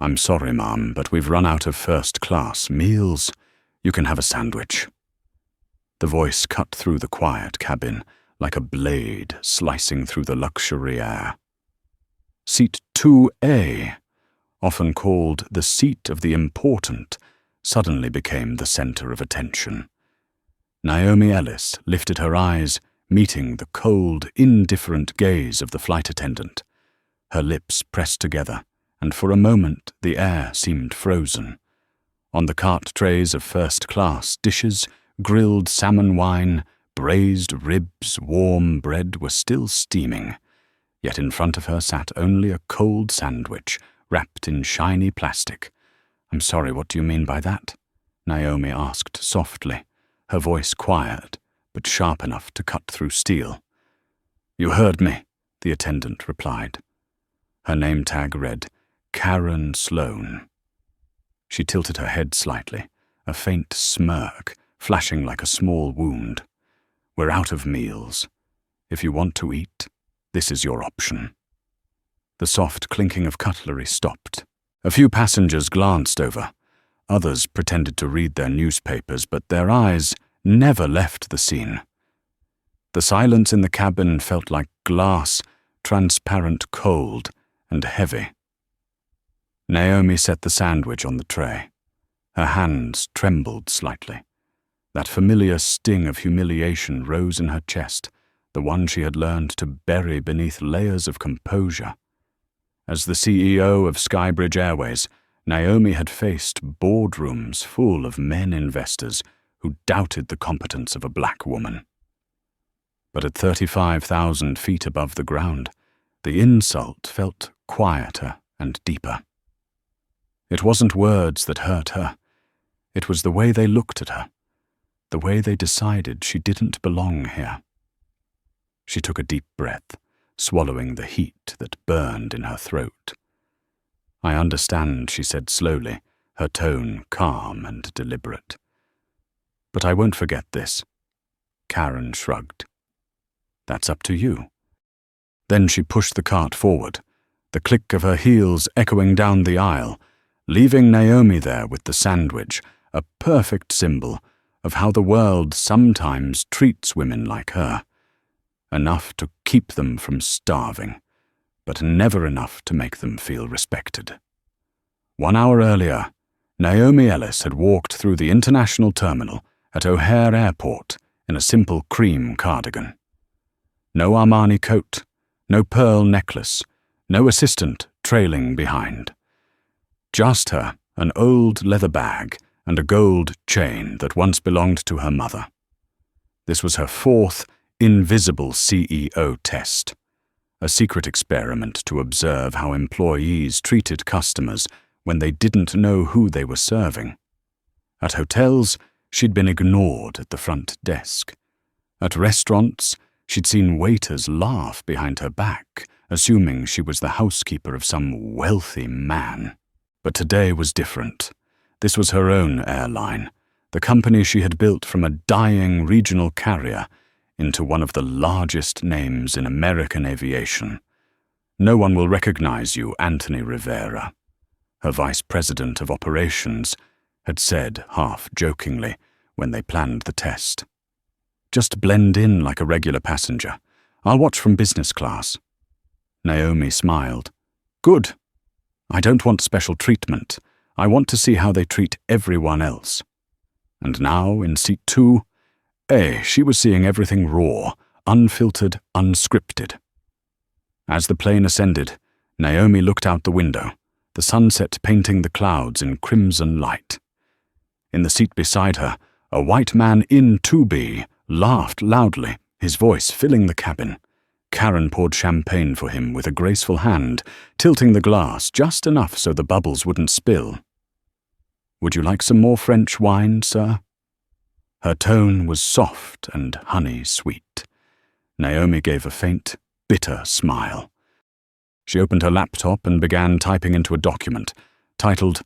"I'm sorry, ma'am, but we've run out of first-class meals. You can have a sandwich." The voice cut through the quiet cabin like a blade slicing through the luxury air. Seat 2A, often called the seat of the important, suddenly became the center of attention. Naomi Ellis lifted her eyes, meeting the cold, indifferent gaze of the flight attendant. Her lips pressed together, and for a moment the air seemed frozen. On the cart trays of first-class dishes, grilled salmon wine, braised ribs, warm bread were still steaming, yet in front of her sat only a cold sandwich wrapped in shiny plastic. "I'm sorry, what do you mean by that?" Naomi asked softly, her voice quiet but sharp enough to cut through steel. "You heard me," the attendant replied. Her name tag read, Karen Sloan. She tilted her head slightly, a faint smirk flashing like a small wound. "We're out of meals. If you want to eat, this is your option." The soft clinking of cutlery stopped. A few passengers glanced over. Others pretended to read their newspapers, but their eyes never left the scene. The silence in the cabin felt like glass, transparent, cold, and heavy. Naomi set the sandwich on the tray. Her hands trembled slightly. That familiar sting of humiliation rose in her chest, the one she had learned to bury beneath layers of composure. As the CEO of Skybridge Airways, Naomi had faced boardrooms full of men investors who doubted the competence of a black woman. But at 35,000 feet above the ground, the insult felt quieter and deeper. It wasn't words that hurt her. It was the way they looked at her, the way they decided she didn't belong here. She took a deep breath, swallowing the heat that burned in her throat. "I understand," she said slowly, her tone calm and deliberate. "But I won't forget this." Karen shrugged. "That's up to you." Then she pushed the cart forward, the click of her heels echoing down the aisle, leaving Naomi there with the sandwich, a perfect symbol of how the world sometimes treats women like her. Enough to keep them from starving, but never enough to make them feel respected. 1 hour earlier, Naomi Ellis had walked through the international terminal at O'Hare Airport in a simple cream cardigan. No Armani coat, no pearl necklace, no assistant trailing behind. Just her, an old leather bag, and a gold chain that once belonged to her mother. This was her 4th invisible CEO test, a secret experiment to observe how employees treated customers when they didn't know who they were serving. At hotels, she'd been ignored at the front desk. At restaurants, she'd seen waiters laugh behind her back, assuming she was the housekeeper of some wealthy man. But today was different. This was her own airline, the company she had built from a dying regional carrier into one of the largest names in American aviation. "No one will recognize you, Anthony Rivera," her vice president of operations had said half-jokingly when they planned the test. "Just blend in like a regular passenger. I'll watch from business class." Naomi smiled. "Good. I don't want special treatment. I want to see how they treat everyone else." And now, in seat 2A, she was seeing everything raw, unfiltered, unscripted. As the plane ascended, Naomi looked out the window, the sunset painting the clouds in crimson light. In the seat beside her, a white man in 2B laughed loudly, his voice filling the cabin. Karen poured champagne for him with a graceful hand, tilting the glass just enough so the bubbles wouldn't spill. "Would you like some more French wine, sir?" Her tone was soft and honey-sweet. Naomi gave a faint, bitter smile. She opened her laptop and began typing into a document titled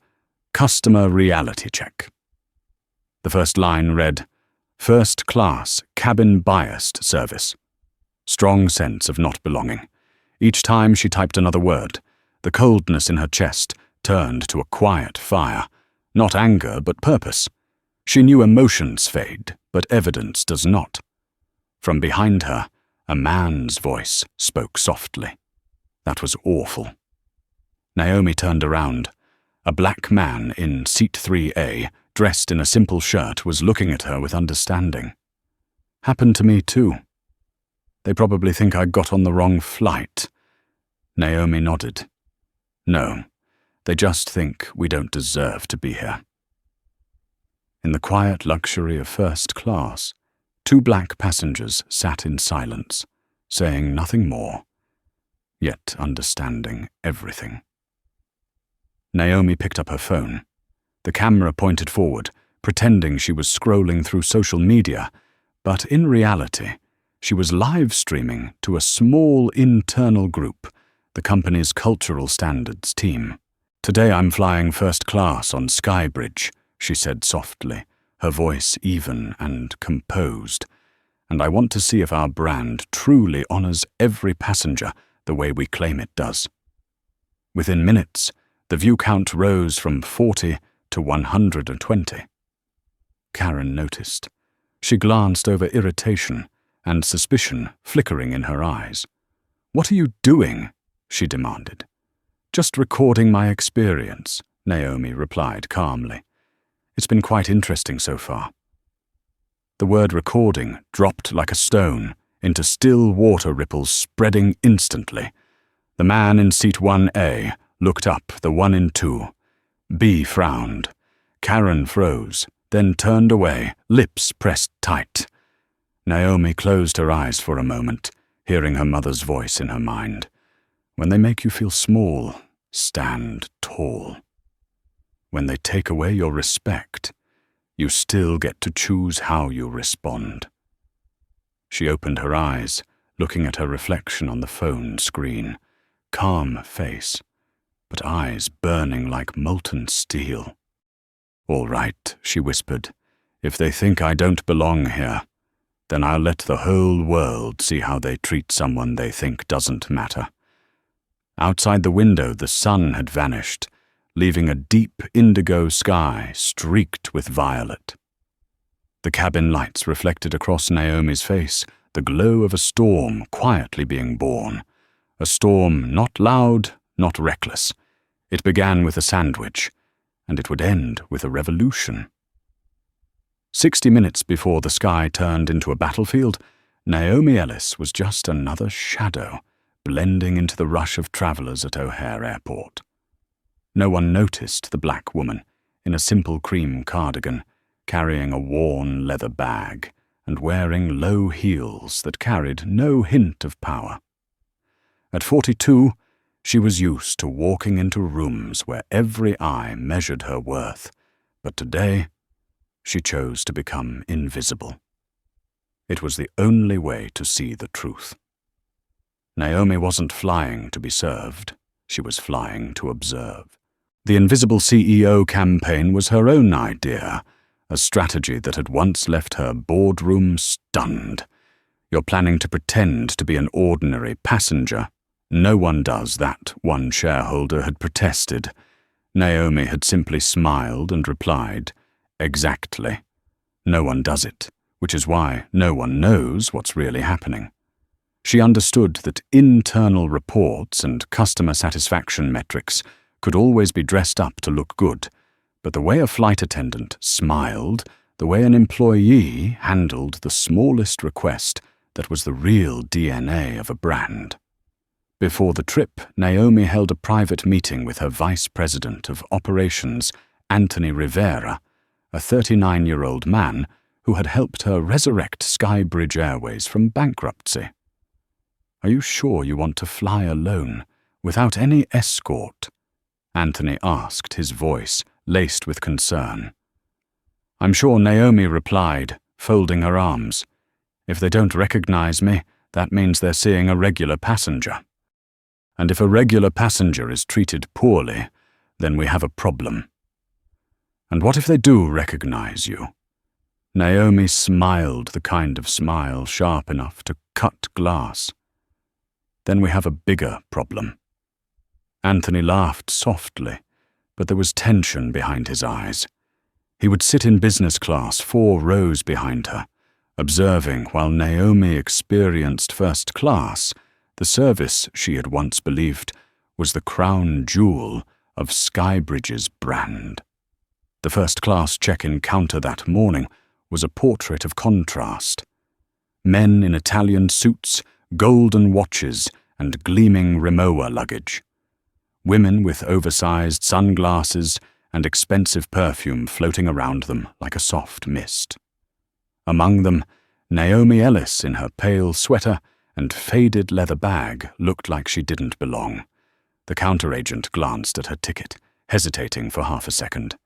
Customer Reality Check. The first line read, "First Class Cabin Biased Service." Strong sense of not belonging. Each time she typed another word, the coldness in her chest turned to a quiet fire, not anger but purpose. She knew emotions fade, but evidence does not. From behind her, a man's voice spoke softly. That was awful. Naomi turned around. A black man in seat 3A, dressed in a simple shirt, was looking at her with understanding. Happened to me too. They probably think I got on the wrong flight. Naomi nodded. No, they just think we don't deserve to be here. In the quiet luxury of first class, 2 black passengers sat in silence, saying nothing more, yet understanding everything. Naomi picked up her phone. The camera pointed forward, pretending she was scrolling through social media, but in reality, she was live streaming to a small internal group, the company's cultural standards team. Today I'm flying first class on Skybridge, she said softly, her voice even and composed, and I want to see if our brand truly honors every passenger the way we claim it does. Within minutes, the view count rose from 40 to 120. Karen noticed. She glanced over irritation and suspicion flickering in her eyes. "What are you doing?" she demanded. "Just recording my experience," Naomi replied calmly. "It's been quite interesting so far." The word recording dropped like a stone into still water ripples spreading instantly. The man in seat 1A looked up, the one in 2. B frowned. Karen froze, then turned away, lips pressed tight. Naomi closed her eyes for a moment, hearing her mother's voice in her mind. When they make you feel small, stand tall. When they take away your respect, you still get to choose how you respond. She opened her eyes, looking at her reflection on the phone screen. Calm face, but eyes burning like molten steel. "All right," she whispered. "If they think I don't belong here, then I'll let the whole world see how they treat someone they think doesn't matter." Outside the window, the sun had vanished, leaving a deep indigo sky streaked with violet. The cabin lights reflected across Naomi's face the glow of a storm quietly being born. A storm not loud, not reckless. It began with a sandwich, and it would end with a revolution. 60 minutes before the sky turned into a battlefield, Naomi Ellis was just another shadow, blending into the rush of travelers at O'Hare Airport. No one noticed the black woman, in a simple cream cardigan, carrying a worn leather bag, and wearing low heels that carried no hint of power. At 42, she was used to walking into rooms where every eye measured her worth, but today, she chose to become invisible. It was the only way to see the truth. Naomi wasn't flying to be served, she was flying to observe. The Invisible CEO campaign was her own idea, a strategy that had once left her boardroom stunned. You're planning to pretend to be an ordinary passenger. No one does that, one shareholder had protested. Naomi had simply smiled and replied, "Exactly. No one does it, which is why no one knows what's really happening." She understood that internal reports and customer satisfaction metrics could always be dressed up to look good, but the way a flight attendant smiled, the way an employee handled the smallest request, that was the real DNA of a brand. Before the trip, Naomi held a private meeting with her vice president of operations, Anthony Rivera, a 39-year-old man who had helped her resurrect Skybridge Airways from bankruptcy. "Are you sure you want to fly alone, without any escort?" Anthony asked, his voice laced with concern. "I'm sure," Naomi replied, folding her arms. "If they don't recognize me, that means they're seeing a regular passenger. And if a regular passenger is treated poorly, then we have a problem." "And what if they do recognize you?" Naomi smiled, the kind of smile sharp enough to cut glass. "Then we have a bigger problem." Anthony laughed softly, but there was tension behind his eyes. He would sit in business class 4 rows behind her, observing while Naomi experienced first class, the service she had once believed was the crown jewel of Skybridge's brand. The first-class check-in counter that morning was a portrait of contrast. Men in Italian suits, golden watches, and gleaming Rimowa luggage. Women with oversized sunglasses and expensive perfume floating around them like a soft mist. Among them, Naomi Ellis in her pale sweater and faded leather bag looked like she didn't belong. The counter agent glanced at her ticket, hesitating for half a second.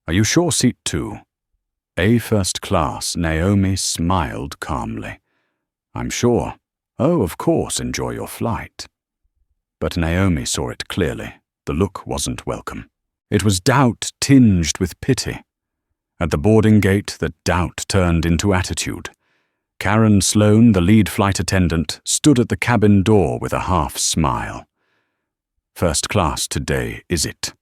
"Are you sure seat 2? A first class, Naomi smiled calmly. "I'm sure. Oh, of course, enjoy your flight." But Naomi saw it clearly. The look wasn't welcome. It was doubt tinged with pity. At the boarding gate, that doubt turned into attitude. Karen Sloan, the lead flight attendant, stood at the cabin door with a half-smile. "First class today, is it?"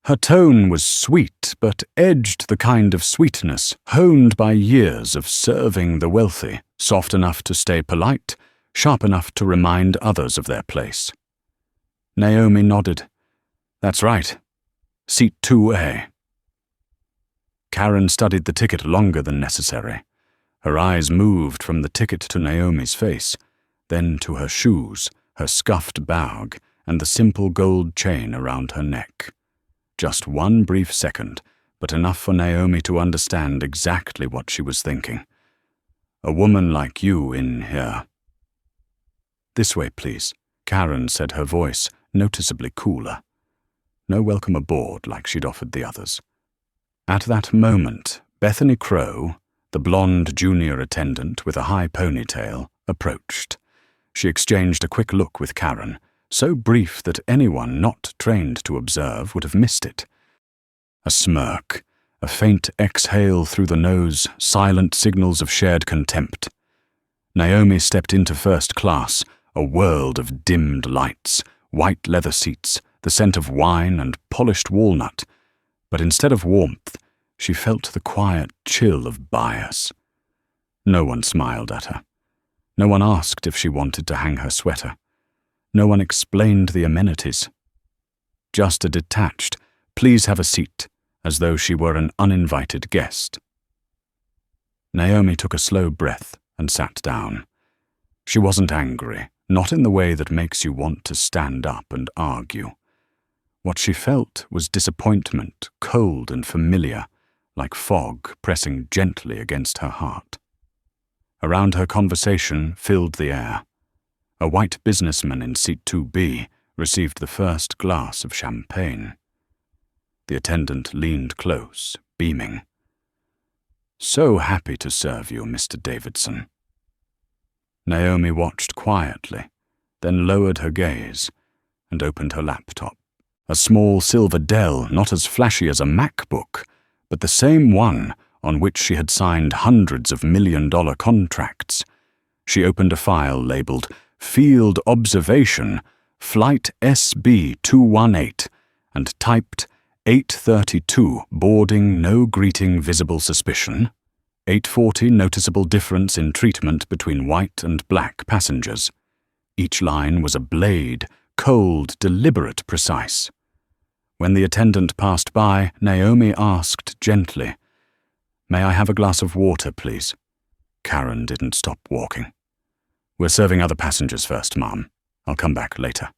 Her tone was sweet, but edged the kind of sweetness honed by years of serving the wealthy, soft enough to stay polite, sharp enough to remind others of their place. Naomi nodded. "That's right. Seat 2A. Karen studied the ticket longer than necessary. Her eyes moved from the ticket to Naomi's face, then to her shoes, her scuffed bag, and the simple gold chain around her neck. Just one brief second, but enough for Naomi to understand exactly what she was thinking. "A woman like you in here." "This way, please," Karen said, her voice noticeably cooler. No welcome aboard like she'd offered the others. At that moment, Bethany Crow, the blonde junior attendant with a high ponytail, approached. She exchanged a quick look with Karen, so brief that anyone not trained to observe would have missed it. A smirk, a faint exhale through the nose, silent signals of shared contempt. Naomi stepped into first class, a world of dimmed lights, white leather seats, the scent of wine and polished walnut. But instead of warmth, she felt the quiet chill of bias. No one smiled at her. No one asked if she wanted to hang her sweater. No one explained the amenities. Just a detached, "Please have a seat," as though she were an uninvited guest. Naomi took a slow breath and sat down. She wasn't angry, not in the way that makes you want to stand up and argue. What she felt was disappointment, cold and familiar, like fog pressing gently against her heart. Around her conversation filled the air. A white businessman in seat 2B received the first glass of champagne. The attendant leaned close, beaming. "So happy to serve you, Mr. Davidson." Naomi watched quietly, then lowered her gaze and opened her laptop. A small silver Dell, not as flashy as a MacBook, but the same one on which she had signed hundreds of million-dollar contracts. She opened a file labeled Field Observation, Flight SB218, and typed 8:32 boarding, no greeting, visible suspicion. 8:40 noticeable difference in treatment between white and black passengers. Each line was a blade, cold, deliberate, precise. When the attendant passed by, Naomi asked gently, "May I have a glass of water, please?" Karen didn't stop walking. "We're serving other passengers first, Ma'am. I'll come back later."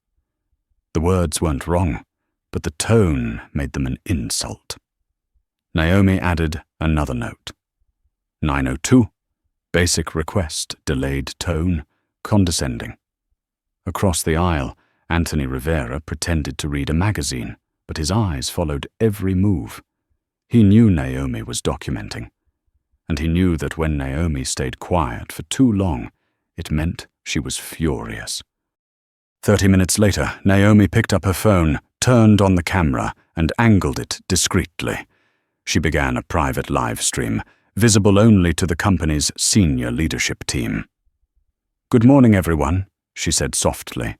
The words weren't wrong, but the tone made them an insult. Naomi added another note. 9:02, basic request, delayed tone, condescending. Across the aisle, Anthony Rivera pretended to read a magazine, but his eyes followed every move. He knew Naomi was documenting, and he knew that when Naomi stayed quiet for too long, it meant she was furious. 30 minutes later, Naomi picked up her phone, turned on the camera, and angled it discreetly. She began a private live stream, visible only to the company's senior leadership team. "Good morning, everyone," she said softly.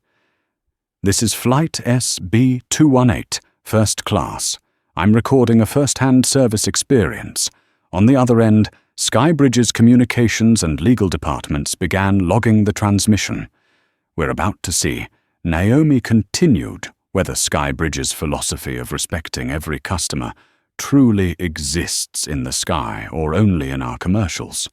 "This is Flight SB218, first class. I'm recording a first-hand service experience. On the other end, Skybridge's communications and legal departments began logging the transmission. We're about to see. Naomi continued whether Skybridge's philosophy of respecting every customer truly exists in the sky or only in our commercials.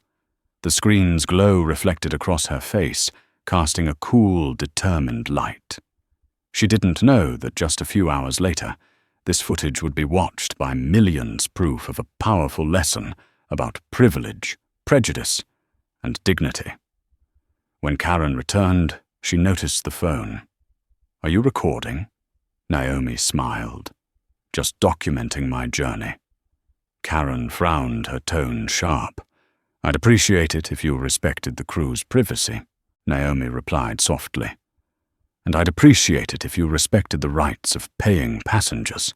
The screen's glow reflected across her face, casting a cool, determined light. She didn't know that just a few hours later, this footage would be watched by millions, proof of a powerful lesson about privilege, prejudice, and dignity. When Karen returned, she noticed the phone. "Are you recording?" Naomi smiled. "Just documenting my journey." Karen frowned, her tone sharp. "I'd appreciate it if you respected the crew's privacy," Naomi replied softly. "And I'd appreciate it if you respected the rights of paying passengers."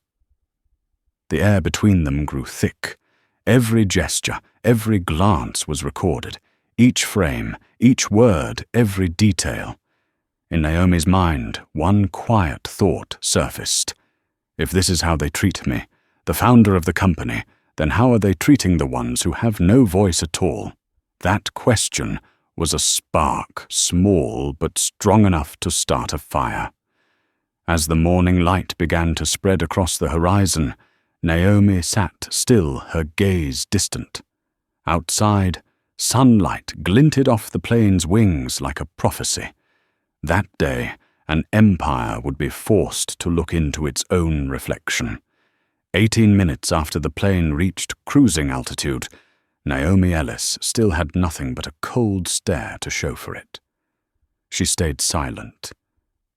The air between them grew thick. Every gesture, every glance was recorded. Each frame, each word, every detail. In Naomi's mind, one quiet thought surfaced. If this is how they treat me, the founder of the company, then how are they treating the ones who have no voice at all? That question was a spark, small but strong enough to start a fire. As the morning light began to spread across the horizon, Naomi sat still, her gaze distant. Outside, sunlight glinted off the plane's wings like a prophecy. That day, an empire would be forced to look into its own reflection. 18 minutes after the plane reached cruising altitude, Naomi Ellis still had nothing but a cold stare to show for it. She stayed silent,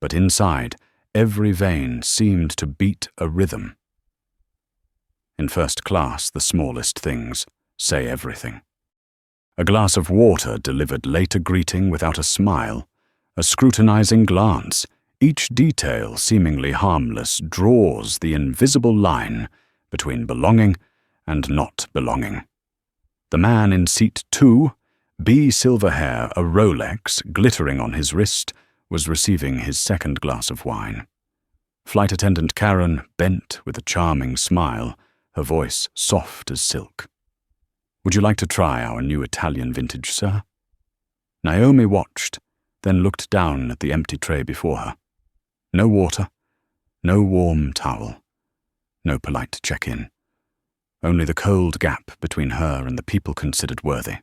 but inside, every vein seemed to beat a rhythm. In first class, the smallest things say everything. A glass of water delivered late a greeting without a smile, a scrutinizing glance, each detail seemingly harmless, draws the invisible line between belonging and not belonging. The man in seat 2, B. Silverhair, a Rolex glittering on his wrist, was receiving his second glass of wine. Flight attendant Karen bent with a charming smile, her voice soft as silk. "Would you like to try our new Italian vintage, sir?" Naomi watched, then looked down at the empty tray before her. No water, no warm towel, no polite check-in. Only the cold gap between her and the people considered worthy.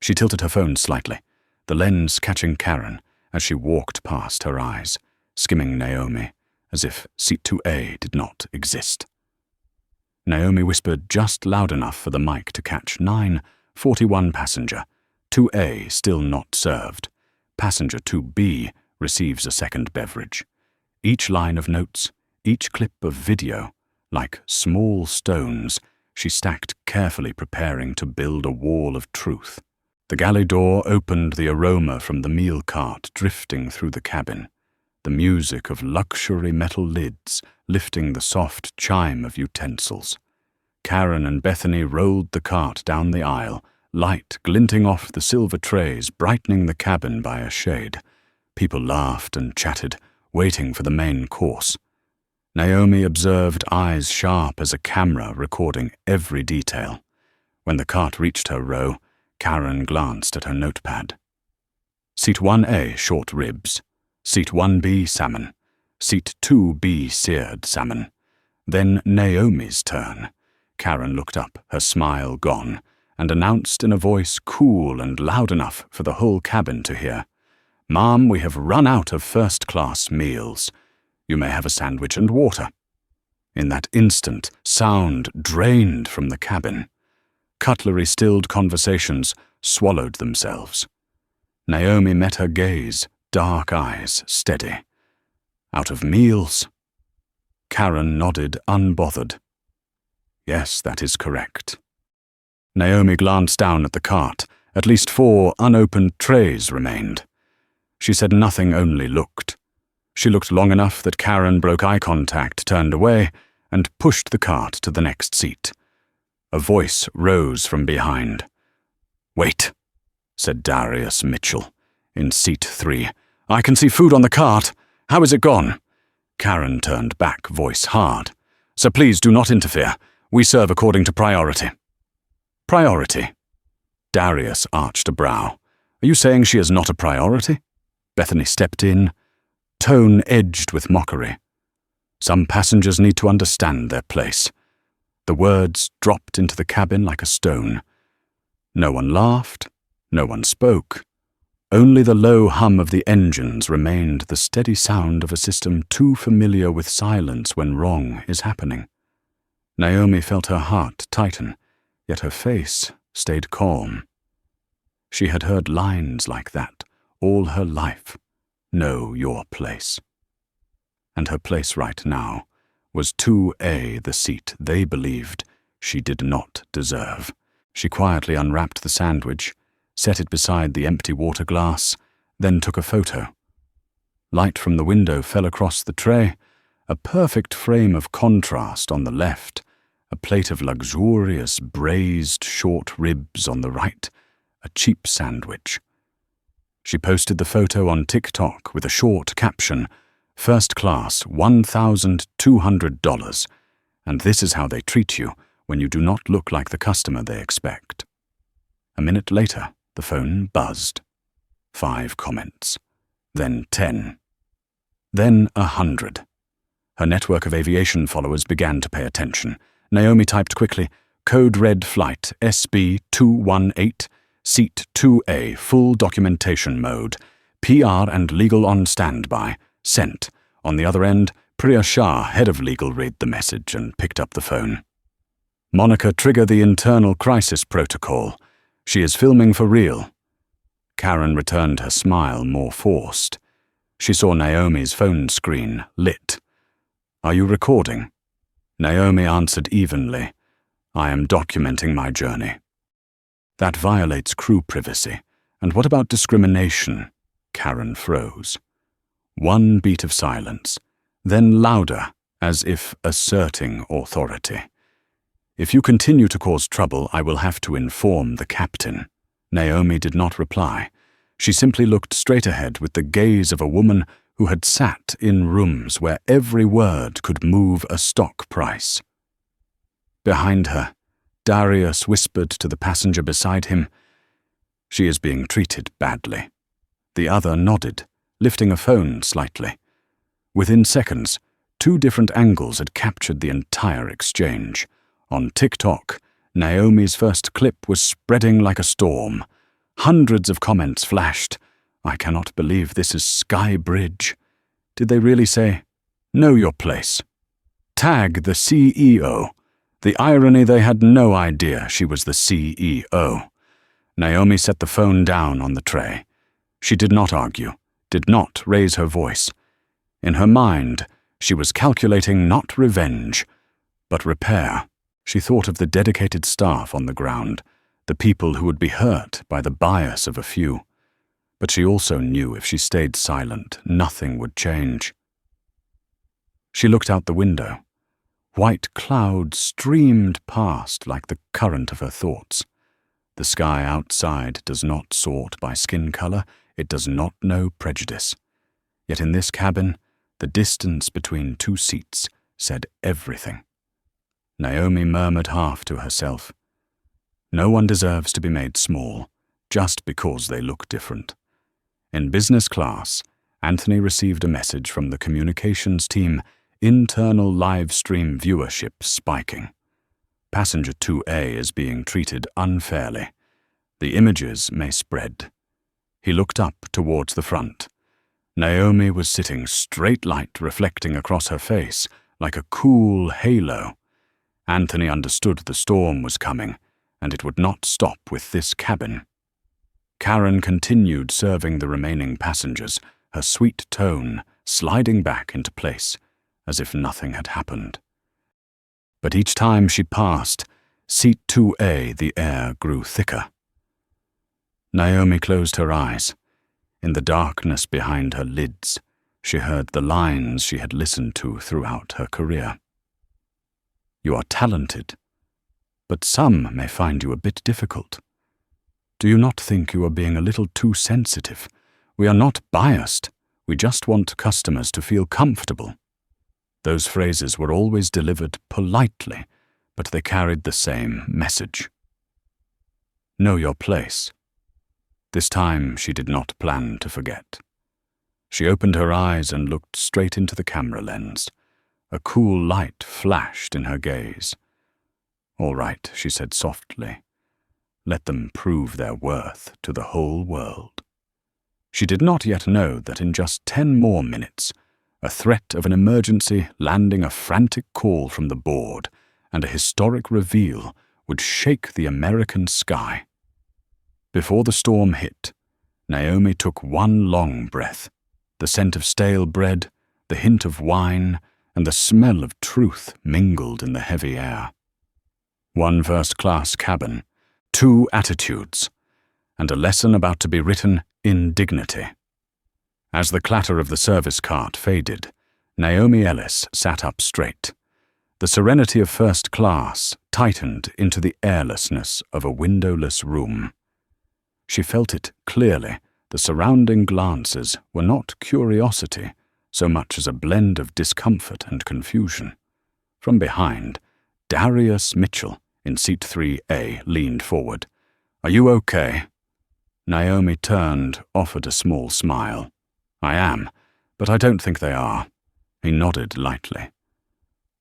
She tilted her phone slightly, the lens catching Karen as she walked past her eyes, skimming Naomi, as if seat 2A did not exist. Naomi whispered just loud enough for the mic to catch 9:41 passenger, 2A still not served. Passenger 2B receives a second beverage. Each line of notes, each clip of video, like small stones, she stacked carefully, preparing to build a wall of truth. The galley door opened, the aroma from the meal cart drifting through the cabin, the music of luxury metal lids lifting the soft chime of utensils. Karen and Bethany rolled the cart down the aisle, light glinting off the silver trays, brightening the cabin by a shade. People laughed and chatted, waiting for the main course. Naomi observed, eyes sharp as a camera recording every detail. When the cart reached her row, Karen glanced at her notepad. Seat 1A, short ribs. Seat 1B, salmon. Seat 2B, seared salmon. Then Naomi's turn. Karen looked up, her smile gone, and announced in a voice cool and loud enough for the whole cabin to hear, "Ma'am, we have run out of first-class meals. You may have a sandwich and water." In that instant, sound drained from the cabin. Cutlery-stilled conversations swallowed themselves. Naomi met her gaze, dark eyes steady. "Out of meals?" Karen nodded, unbothered. "Yes, that is correct." Naomi glanced down at the cart. At least 4 unopened trays remained. She said nothing, only looked. She looked long enough that Karen broke eye contact, turned away, and pushed the cart to the next seat. A voice rose from behind. "Wait," said Darius Mitchell, in seat 3. "I can see food on the cart. How is it gone?" Karen turned back, voice hard. "Sir, please do not interfere. We serve according to priority." "Priority?" Darius arched a brow. "Are you saying she is not a priority?" Bethany stepped in, tone edged with mockery. "Some passengers need to understand their place." The words dropped into the cabin like a stone. No one laughed, no one spoke. Only the low hum of the engines remained, the steady sound of a system too familiar with silence when wrong is happening. Naomi felt her heart tighten, yet her face stayed calm. She had heard lines like that all her life. Know your place. And her place right now was 2A, the seat they believed she did not deserve. She quietly unwrapped the sandwich, set it beside the empty water glass, then took a photo. Light from the window fell across the tray, a perfect frame of contrast on the left, a plate of luxurious braised short ribs on the right, a cheap sandwich. She posted the photo on TikTok with a short caption, "First class, $1,200, and this is how they treat you when you do not look like the customer they expect." A minute later, the phone buzzed. 5 comments. Then 10. Then 100. Her network of aviation followers began to pay attention. Naomi typed quickly, "Code red flight, SB218, seat 2A, full documentation mode. PR and legal on standby. Sent." On the other end, Priya Shah, head of legal, read the message and picked up the phone. "Monica, trigger the internal crisis protocol. She is filming for real." Karen returned her smile more forced. She saw Naomi's phone screen lit. "Are you recording?" Naomi answered evenly, "I am documenting my journey." "That violates crew privacy. And what about discrimination?" Karen froze. One beat of silence, then louder, as if asserting authority. "If you continue to cause trouble, I will have to inform the captain." Naomi did not reply. She simply looked straight ahead with the gaze of a woman who had sat in rooms where every word could move a stock price. Behind her, Darius whispered to the passenger beside him, "She is being treated badly." The other nodded, lifting a phone slightly. Within seconds, 2 different angles had captured the entire exchange. On TikTok, Naomi's first clip was spreading like a storm. Hundreds of comments flashed. "I cannot believe this is Sky Bridge." Did they really say, "Know your place"? Tag the CEO. The irony, they had no idea she was the CEO. Naomi set the phone down on the tray. She did not argue, did not raise her voice. In her mind, she was calculating not revenge, but repair. She thought of the dedicated staff on the ground, the people who would be hurt by the bias of a few. But she also knew if she stayed silent, nothing would change. She looked out the window. White clouds streamed past like the current of her thoughts. The sky outside does not sort by skin color, it does not know prejudice. Yet in this cabin, the distance between 2 seats said everything. Naomi murmured half to herself, "No one deserves to be made small, just because they look different." In business class, Anthony received a message from the communications team, internal live stream viewership spiking. Passenger 2A is being treated unfairly. The images may spread. He looked up towards the front. Naomi was sitting, straight light reflecting across her face like a cool halo. Anthony understood the storm was coming, and it would not stop with this cabin. Karen continued serving the remaining passengers, her sweet tone sliding back into place, as if nothing had happened. But each time she passed, seat 2A, the air grew thicker. Naomi closed her eyes. In the darkness behind her lids, she heard the lines she had listened to throughout her career. "You are talented, but some may find you a bit difficult. Do you not think you are being a little too sensitive? We are not biased. We just want customers to feel comfortable." Those phrases were always delivered politely, but they carried the same message. Know your place. This time she did not plan to forget. She opened her eyes and looked straight into the camera lens. A cool light flashed in her gaze. "All right," she said softly. "Let them prove their worth to the whole world." She did not yet know that in just 10 more minutes, a threat of an emergency landing, a frantic call from the board, and a historic reveal would shake the American sky. Before the storm hit, Naomi took one long breath. The scent of stale bread, the hint of wine, and the smell of truth mingled in the heavy air. 1 first-class cabin, 2 attitudes, and a lesson about to be written in dignity. As the clatter of the service cart faded, Naomi Ellis sat up straight. The serenity of first class tightened into the airlessness of a windowless room. She felt it clearly. The surrounding glances were not curiosity so much as a blend of discomfort and confusion. From behind, Darius Mitchell in seat 3A leaned forward. "Are you okay?" Naomi turned, offered a small smile. "I am, but I don't think they are." He nodded lightly.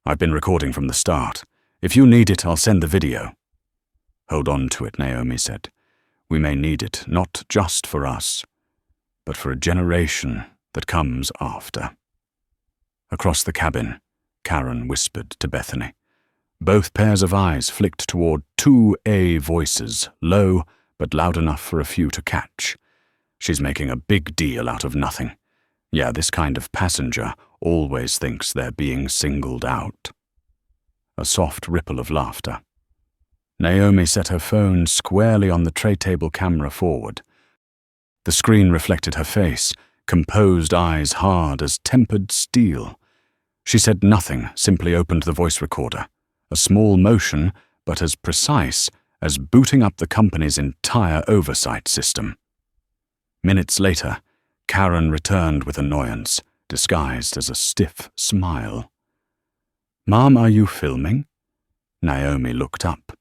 "I've been recording from the start. If you need it, I'll send the video." "Hold on to it," Naomi said. "We may need it, not just for us, but for a generation that comes after." Across the cabin, Karen whispered to Bethany. Both pairs of eyes flicked toward 2A voices, low but loud enough for a few to catch. "She's making a big deal out of nothing. Yeah, this kind of passenger always thinks they're being singled out." A soft ripple of laughter. Naomi set her phone squarely on the tray table camera forward. The screen reflected her face, composed eyes hard as tempered steel. She said nothing, simply opened the voice recorder. A small motion, but as precise as booting up the company's entire oversight system. Minutes later, Karen returned with annoyance, disguised as a stiff smile. "Mom, are you filming?" Naomi looked up.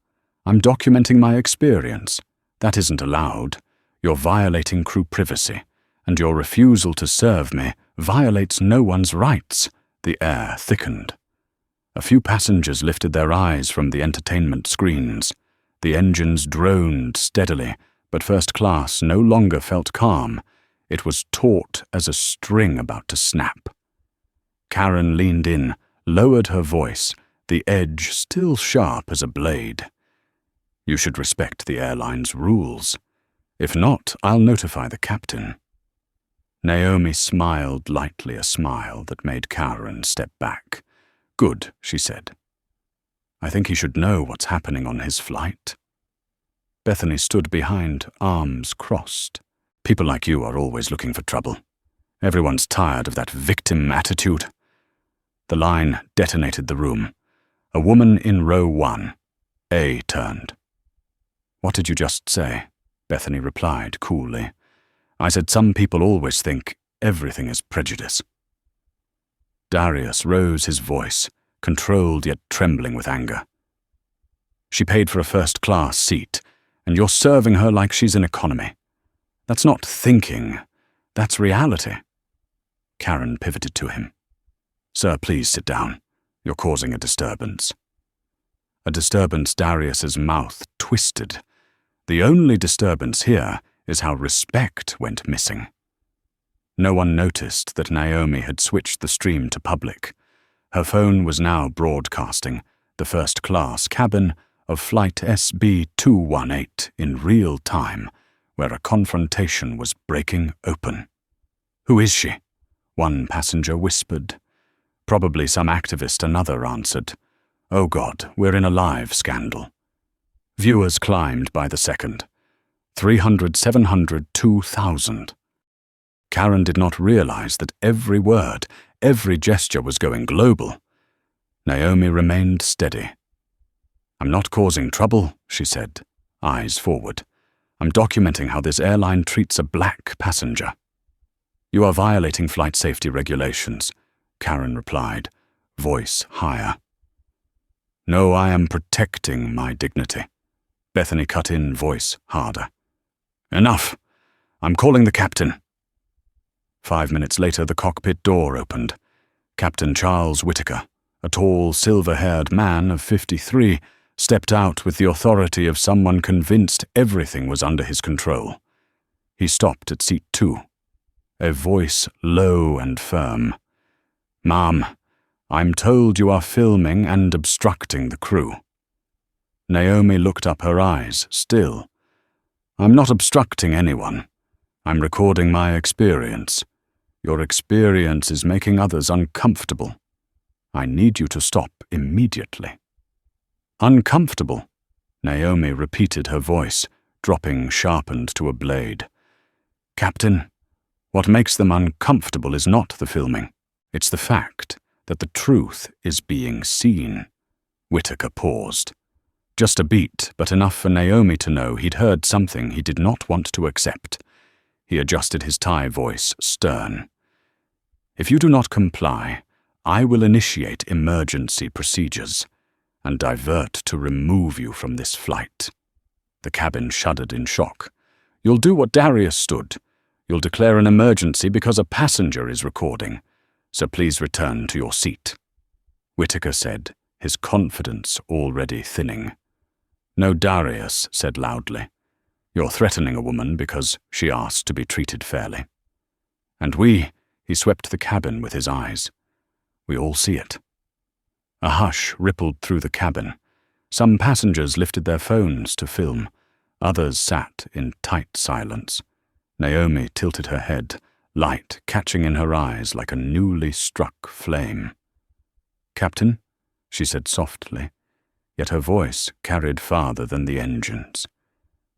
"I'm documenting my experience. That isn't allowed. You're violating crew privacy, and your refusal to serve me violates no one's rights." The air thickened. A few passengers lifted their eyes from the entertainment screens. The engines droned steadily, but first class no longer felt calm. It was taut as a string about to snap. Karen leaned in, lowered her voice, the edge still sharp as a blade. "You should respect the airline's rules. If not, I'll notify the captain." Naomi smiled lightly, a smile that made Karen step back. "Good," she said. "I think he should know what's happening on his flight." Bethany stood behind, arms crossed. "People like you are always looking for trouble. Everyone's tired of that victim attitude." The line detonated the room. A woman in row 1. A turned. "What did you just say?" Bethany replied coolly. "I said some people always think everything is prejudice." Darius rose his voice, controlled yet trembling with anger. "She paid for a first-class seat, and you're serving her like she's in economy. That's not thinking, that's reality." Karen pivoted to him. "Sir, please sit down. You're causing a disturbance." A disturbance. Darius's mouth twisted. The only disturbance here is how respect went missing. No one noticed that Naomi had switched the stream to public. Her phone was now broadcasting the first-class cabin of Flight SB218 in real time, where a confrontation was breaking open. "Who is she?" one passenger whispered. "Probably some activist," another answered. "Oh God, we're in a live scandal." Viewers climbed by the second. 300, 700, 2,000. Karen did not realize that every word, every gesture was going global. Naomi remained steady. "I'm not causing trouble," she said, eyes forward. "I'm documenting how this airline treats a black passenger." "You are violating flight safety regulations," Karen replied, voice higher. No, I am protecting my dignity. Bethany cut in, voice harder. Enough! I'm calling the captain. 5 minutes later, the cockpit door opened. Captain Charles Whittaker, a tall, silver-haired man of 53, stepped out with the authority of someone convinced everything was under his control. He stopped at seat 2. A voice low and firm. "Ma'am, I'm told you are filming and obstructing the crew." Naomi looked up, her eyes still. "I'm not obstructing anyone. I'm recording my experience. Your experience is making others uncomfortable. I need you to stop immediately." "Uncomfortable?" Naomi repeated, her voice dropping sharpened to a blade. "Captain, what makes them uncomfortable is not the filming. It's the fact that the truth is being seen." Whittaker paused. Just a beat, but enough for Naomi to know he'd heard something he did not want to accept. He adjusted his Thai voice, stern. "If you do not comply, I will initiate emergency procedures and divert to remove you from this flight." The cabin shuddered in shock. "You'll do what Darius stood. You'll declare an emergency because a passenger is recording. So please return to your seat," Whittaker said, his confidence already thinning. No, Darius said loudly. "You're threatening a woman because she asked to be treated fairly. And he swept the cabin with his eyes. "We all see it." A hush rippled through the cabin. Some passengers lifted their phones to film. Others sat in tight silence. Naomi tilted her head, light catching in her eyes like a newly struck flame. "Captain," she said softly, yet her voice carried farther than the engines.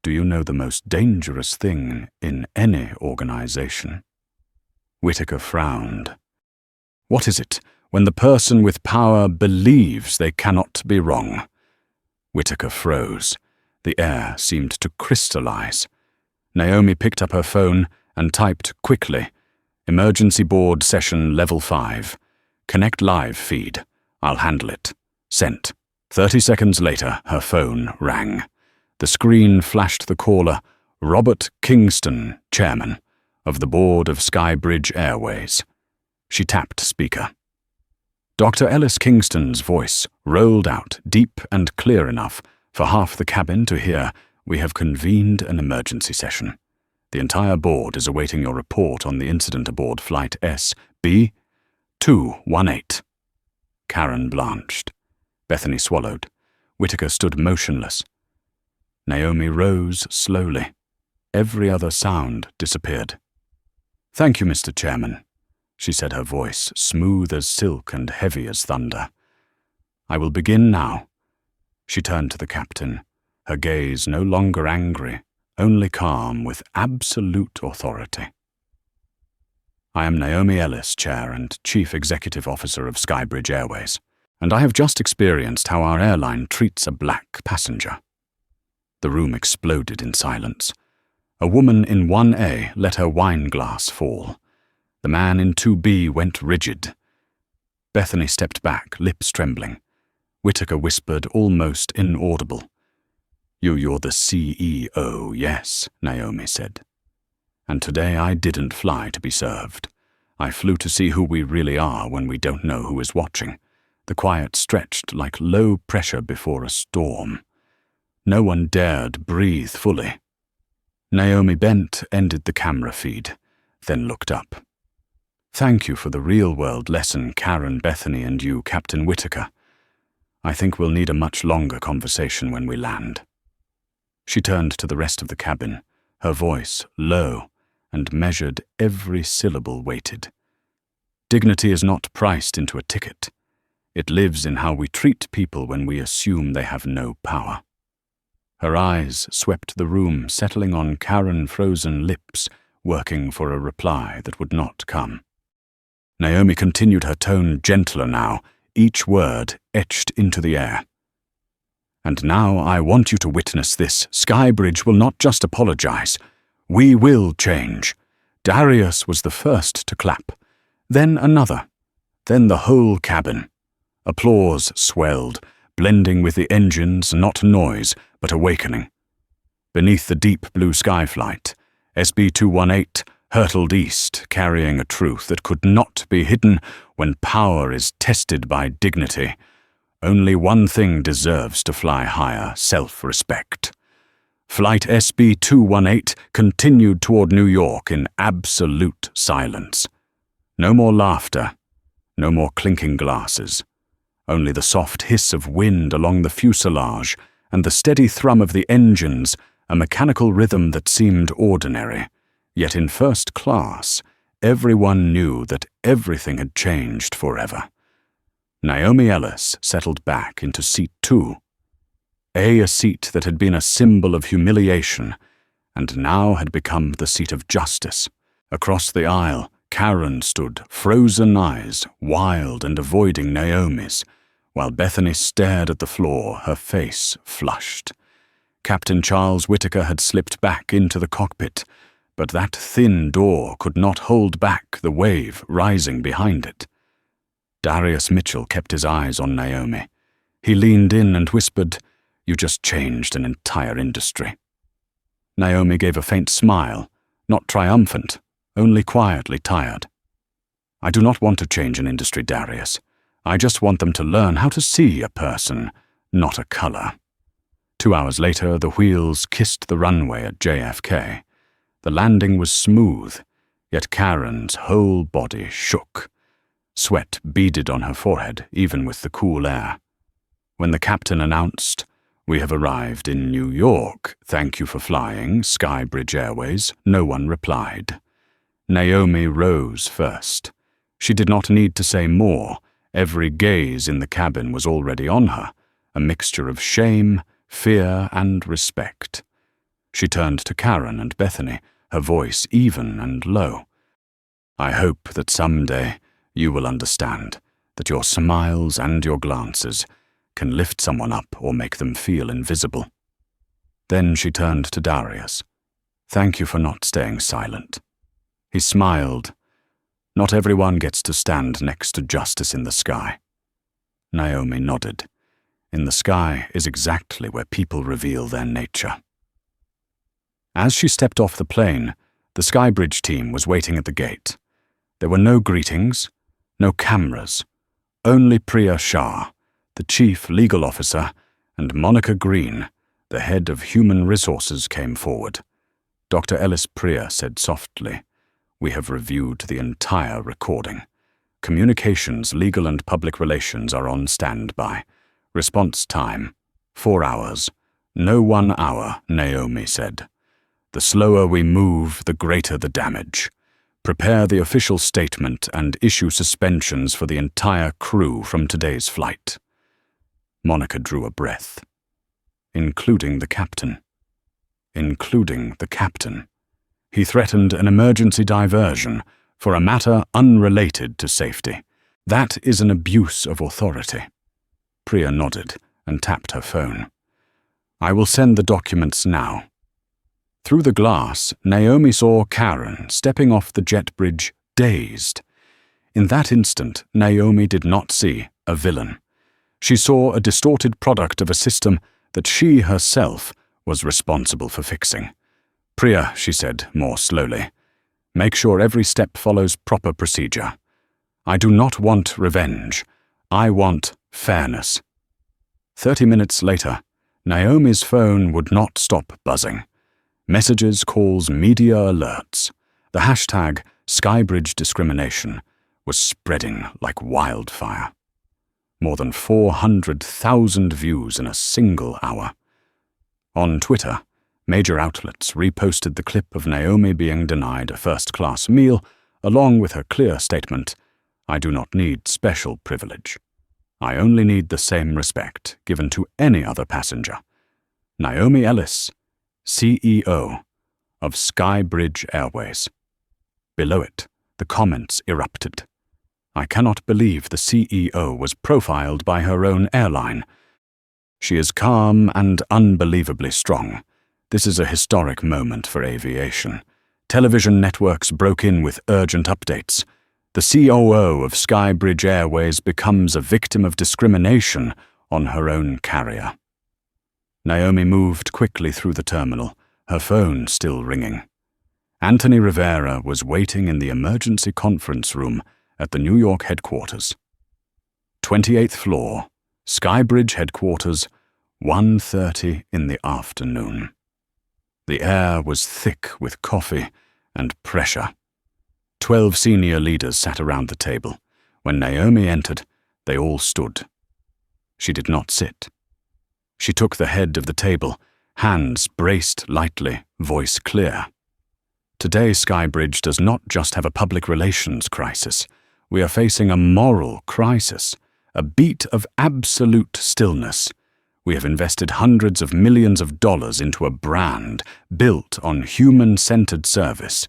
"Do you know the most dangerous thing in any organization?" Whittaker frowned. "What is it when the person with power believes they cannot be wrong?" Whittaker froze. The air seemed to crystallize. Naomi picked up her phone and typed quickly, "Emergency board session level 5. Connect live feed. I'll handle it. Sent." 30 seconds later, her phone rang. The screen flashed the caller, Robert Kingston, chairman of the board of Skybridge Airways. She tapped speaker. Dr. Ellis Kingston's voice rolled out deep and clear enough for half the cabin to hear, "We have convened an emergency session. The entire board is awaiting your report on the incident aboard Flight SB 218. Karen blanched. Bethany swallowed. Whittaker stood motionless. Naomi rose slowly. Every other sound disappeared. "Thank you, Mr. Chairman," she said, her voice smooth as silk and heavy as thunder. "I will begin now." She turned to the captain, her gaze no longer angry, only calm with absolute authority. "I am Naomi Ellis, Chair and Chief Executive Officer of Skybridge Airways, and I have just experienced how our airline treats a black passenger." The room exploded in silence. A woman in 1A let her wine glass fall. The man in 2B went rigid. Bethany stepped back, lips trembling. Whittaker whispered, almost inaudible. You're the CEO, yes," Naomi said. "And today I didn't fly to be served. I flew to see who we really are when we don't know who is watching." The quiet stretched like low pressure before a storm. No one dared breathe fully. Naomi bent, ended the camera feed, then looked up. "Thank you for the real-world lesson, Karen, Bethany, and you, Captain Whittaker. I think we'll need a much longer conversation when we land." She turned to the rest of the cabin, her voice low and measured, every syllable weighted. "Dignity is not priced into a ticket. It lives in how we treat people when we assume they have no power." Her eyes swept the room, settling on Karen-frozen lips, working for a reply that would not come. Naomi continued, her tone gentler now, each word etched into the air. "And now I want you to witness this. Skybridge will not just apologize. We will change. Darius was the first to clap, then another, then the whole cabin. Applause swelled, blending with the engines, not noise, but awakening. Beneath the deep blue sky flight, SB-218 hurtled east, carrying a truth that could not be hidden when power is tested by dignity. Only one thing deserves to fly higher: self-respect. Flight SB-218 continued toward New York in absolute silence. No more laughter, no more clinking glasses. Only the soft hiss of wind along the fuselage and the steady thrum of the engines, a mechanical rhythm that seemed ordinary. Yet in first class, everyone knew that everything had changed forever. Naomi Ellis settled back into seat 2. A seat that had been a symbol of humiliation, and now had become the seat of justice. Across the aisle, Karen stood, frozen eyes, wild and avoiding Naomi's, while Bethany stared at the floor, her face flushed. Captain Charles Whitaker had slipped back into the cockpit, but that thin door could not hold back the wave rising behind it. Darius Mitchell kept his eyes on Naomi. He leaned in and whispered, "You just changed an entire industry." Naomi gave a faint smile, not triumphant, only quietly tired. "I do not want to change an industry, Darius. I just want them to learn how to see a person, not a color." 2 hours later, the wheels kissed the runway at JFK. The landing was smooth, yet Karen's whole body shook. Sweat beaded on her forehead, even with the cool air. When the captain announced, "We have arrived in New York. Thank you for flying Skybridge Airways," no one replied. Naomi rose first. She did not need to say more. Every gaze in the cabin was already on her, a mixture of shame, fear, and respect. She turned to Karen and Bethany, her voice even and low. "I hope that someday you will understand that your smiles and your glances can lift someone up or make them feel invisible." Then she turned to Darius. "Thank you for not staying silent." He smiled. "Not everyone gets to stand next to justice in the sky." Naomi nodded. In the sky is exactly where people reveal their nature. As she stepped off the plane, the Skybridge team was waiting at the gate. There were no greetings, no cameras, only Priya Shah, the chief legal officer, and Monica Green, the head of human resources, came forward. Dr. Ellis Priya said softly, "We have reviewed the entire recording. Communications, legal and public relations are on standby. Response time, 4 hours. No 1 hour," Naomi said. "The slower we move, the greater the damage. Prepare the official statement and issue suspensions for the entire crew from today's flight." Monica drew a breath. Including the captain. Including the captain. He threatened an emergency diversion for a matter unrelated to safety. That is an abuse of authority. Priya nodded and tapped her phone. "I will send the documents now." Through the glass, Naomi saw Karen stepping off the jet bridge, dazed. In that instant, Naomi did not see a villain. She saw a distorted product of a system that she herself was responsible for fixing. "Priya," she said more slowly, "make sure every step follows proper procedure. I do not want revenge. I want fairness." 30 minutes later, Naomi's phone would not stop buzzing. Messages, calls, media alerts. The hashtag Skybridge discrimination was spreading like wildfire. More than 400,000 views in a single hour. On Twitter, major outlets reposted the clip of Naomi being denied a first-class meal, along with her clear statement, "I do not need special privilege. I only need the same respect given to any other passenger." Naomi Ellis, CEO of Skybridge Airways. Below it, the comments erupted. "I cannot believe the CEO was profiled by her own airline. She is calm and unbelievably strong. This is a historic moment for aviation. Television networks broke in with urgent updates. The COO of Skybridge Airways becomes a victim of discrimination on her own carrier. Naomi moved quickly through the terminal, her phone still ringing. Anthony Rivera was waiting in the emergency conference room at the New York headquarters. 28th floor, Skybridge headquarters, 1:30 in the afternoon. The air was thick with coffee and pressure. 12 senior leaders sat around the table. When Naomi entered, they all stood. She did not sit. She took the head of the table, hands braced lightly, voice clear. Today, Skybridge does not just have a public relations crisis. We are facing a moral crisis, a beat of absolute stillness. We have invested hundreds of millions of dollars into a brand built on human-centered service,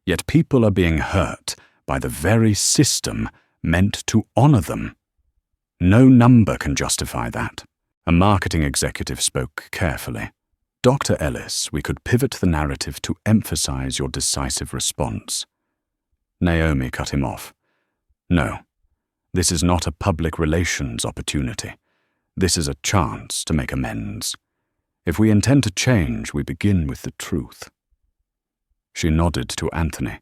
yet people are being hurt by the very system meant to honor them. No number can justify that. A marketing executive spoke carefully. Dr. Ellis, we could pivot the narrative to emphasize your decisive response. Naomi cut him off. No, this is not a public relations opportunity. This is a chance to make amends. If we intend to change, we begin with the truth. She nodded to Anthony.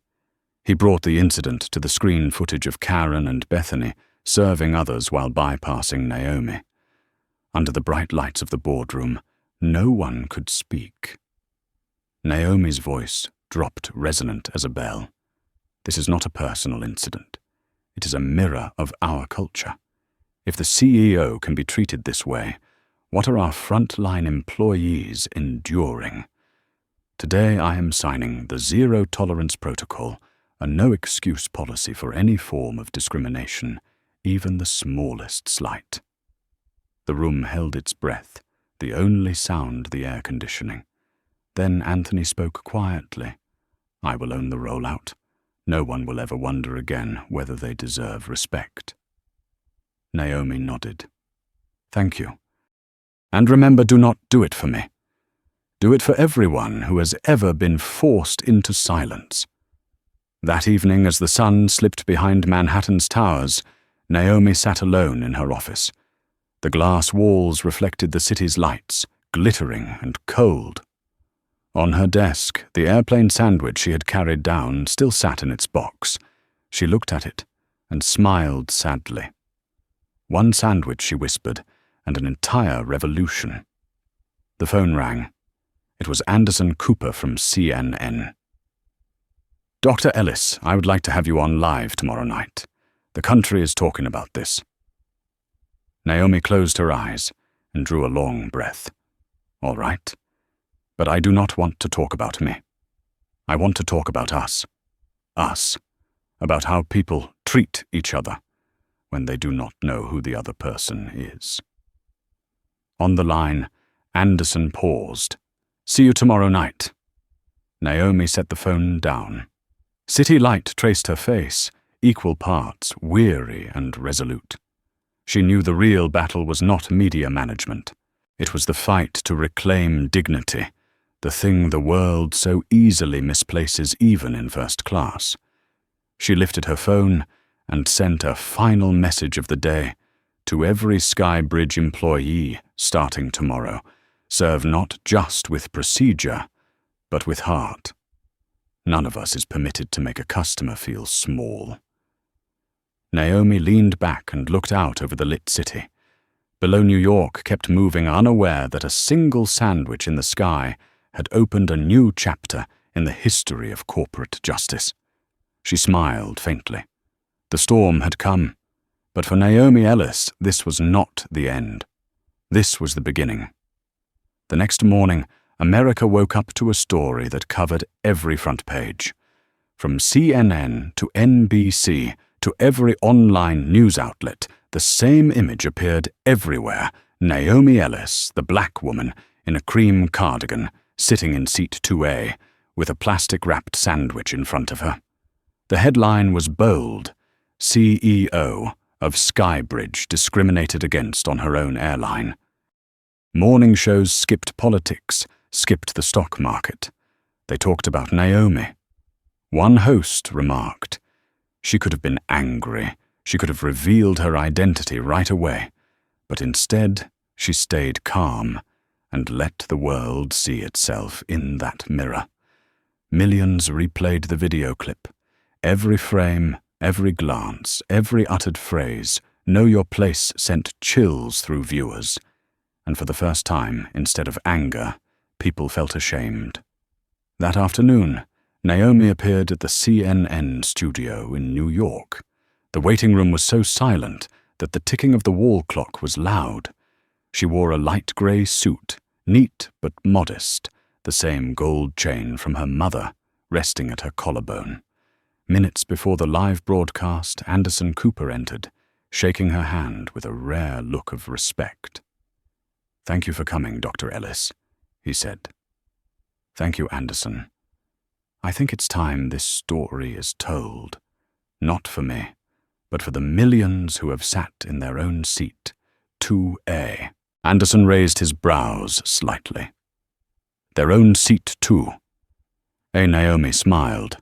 He brought the incident to the screen footage of Karen and Bethany serving others while bypassing Naomi. Under the bright lights of the boardroom, no one could speak. Naomi's voice dropped resonant as a bell. This is not a personal incident. It is a mirror of our culture. If the CEO can be treated this way, what are our frontline employees enduring? Today I am signing the Zero Tolerance Protocol, a no-excuse policy for any form of discrimination, even the smallest slight. The room held its breath, the only sound the air conditioning. Then Anthony spoke quietly. I will own the rollout. No one will ever wonder again whether they deserve respect. Naomi nodded. Thank you. And remember, do not do it for me. Do it for everyone who has ever been forced into silence. That evening, as the sun slipped behind Manhattan's towers, Naomi sat alone in her office. The glass walls reflected the city's lights, glittering and cold. On her desk, the airplane sandwich she had carried down still sat in its box. She looked at it and smiled sadly. One sandwich, she whispered, and an entire revolution. The phone rang. It was Anderson Cooper from CNN. Dr. Ellis, I would like to have you on live tomorrow night. The country is talking about this. Naomi closed her eyes and drew a long breath. All right, but I do not want to talk about me. I want to talk about us. Us. About how people treat each other when they do not know who the other person is. On the line, Anderson paused. See you tomorrow night. Naomi set the phone down. City light traced her face, equal parts weary and resolute. She knew the real battle was not media management. It was the fight to reclaim dignity, the thing the world so easily misplaces even in first class. She lifted her phone and sent a final message of the day to every Skybridge employee starting tomorrow. Serve not just with procedure, but with heart. None of us is permitted to make a customer feel small. Naomi leaned back and looked out over the lit city. Below, New York kept moving, unaware that a single sandwich in the sky had opened a new chapter in the history of corporate justice. She smiled faintly. The storm had come, but for Naomi Ellis, this was not the end. This was the beginning. The next morning, America woke up to a story that covered every front page. From CNN to NBC to every online news outlet, the same image appeared everywhere. Naomi Ellis, the black woman, in a cream cardigan, sitting in seat 2A, with a plastic-wrapped sandwich in front of her. The headline was bold: CEO of Skybridge discriminated against on her own airline. Morning shows skipped politics, skipped the stock market. They talked about Naomi. One host remarked, She could have been angry. She could have revealed her identity right away. But instead, she stayed calm and let the world see itself in that mirror. Millions replayed the video clip. Every frame, every glance, every uttered phrase, "Know your place," sent chills through viewers. And for the first time, instead of anger, people felt ashamed. That afternoon, Naomi appeared at the CNN studio in New York. The waiting room was so silent that the ticking of the wall clock was loud. She wore a light grey suit, neat but modest, the same gold chain from her mother resting at her collarbone. Minutes before the live broadcast, Anderson Cooper entered, shaking her hand with a rare look of respect. "Thank you for coming, Dr. Ellis," he said. "Thank you, Anderson. I think it's time this story is told. Not for me, but for the millions who have sat in their own seat. 2A. Anderson raised his brows slightly. Their own seat, too. Naomi smiled.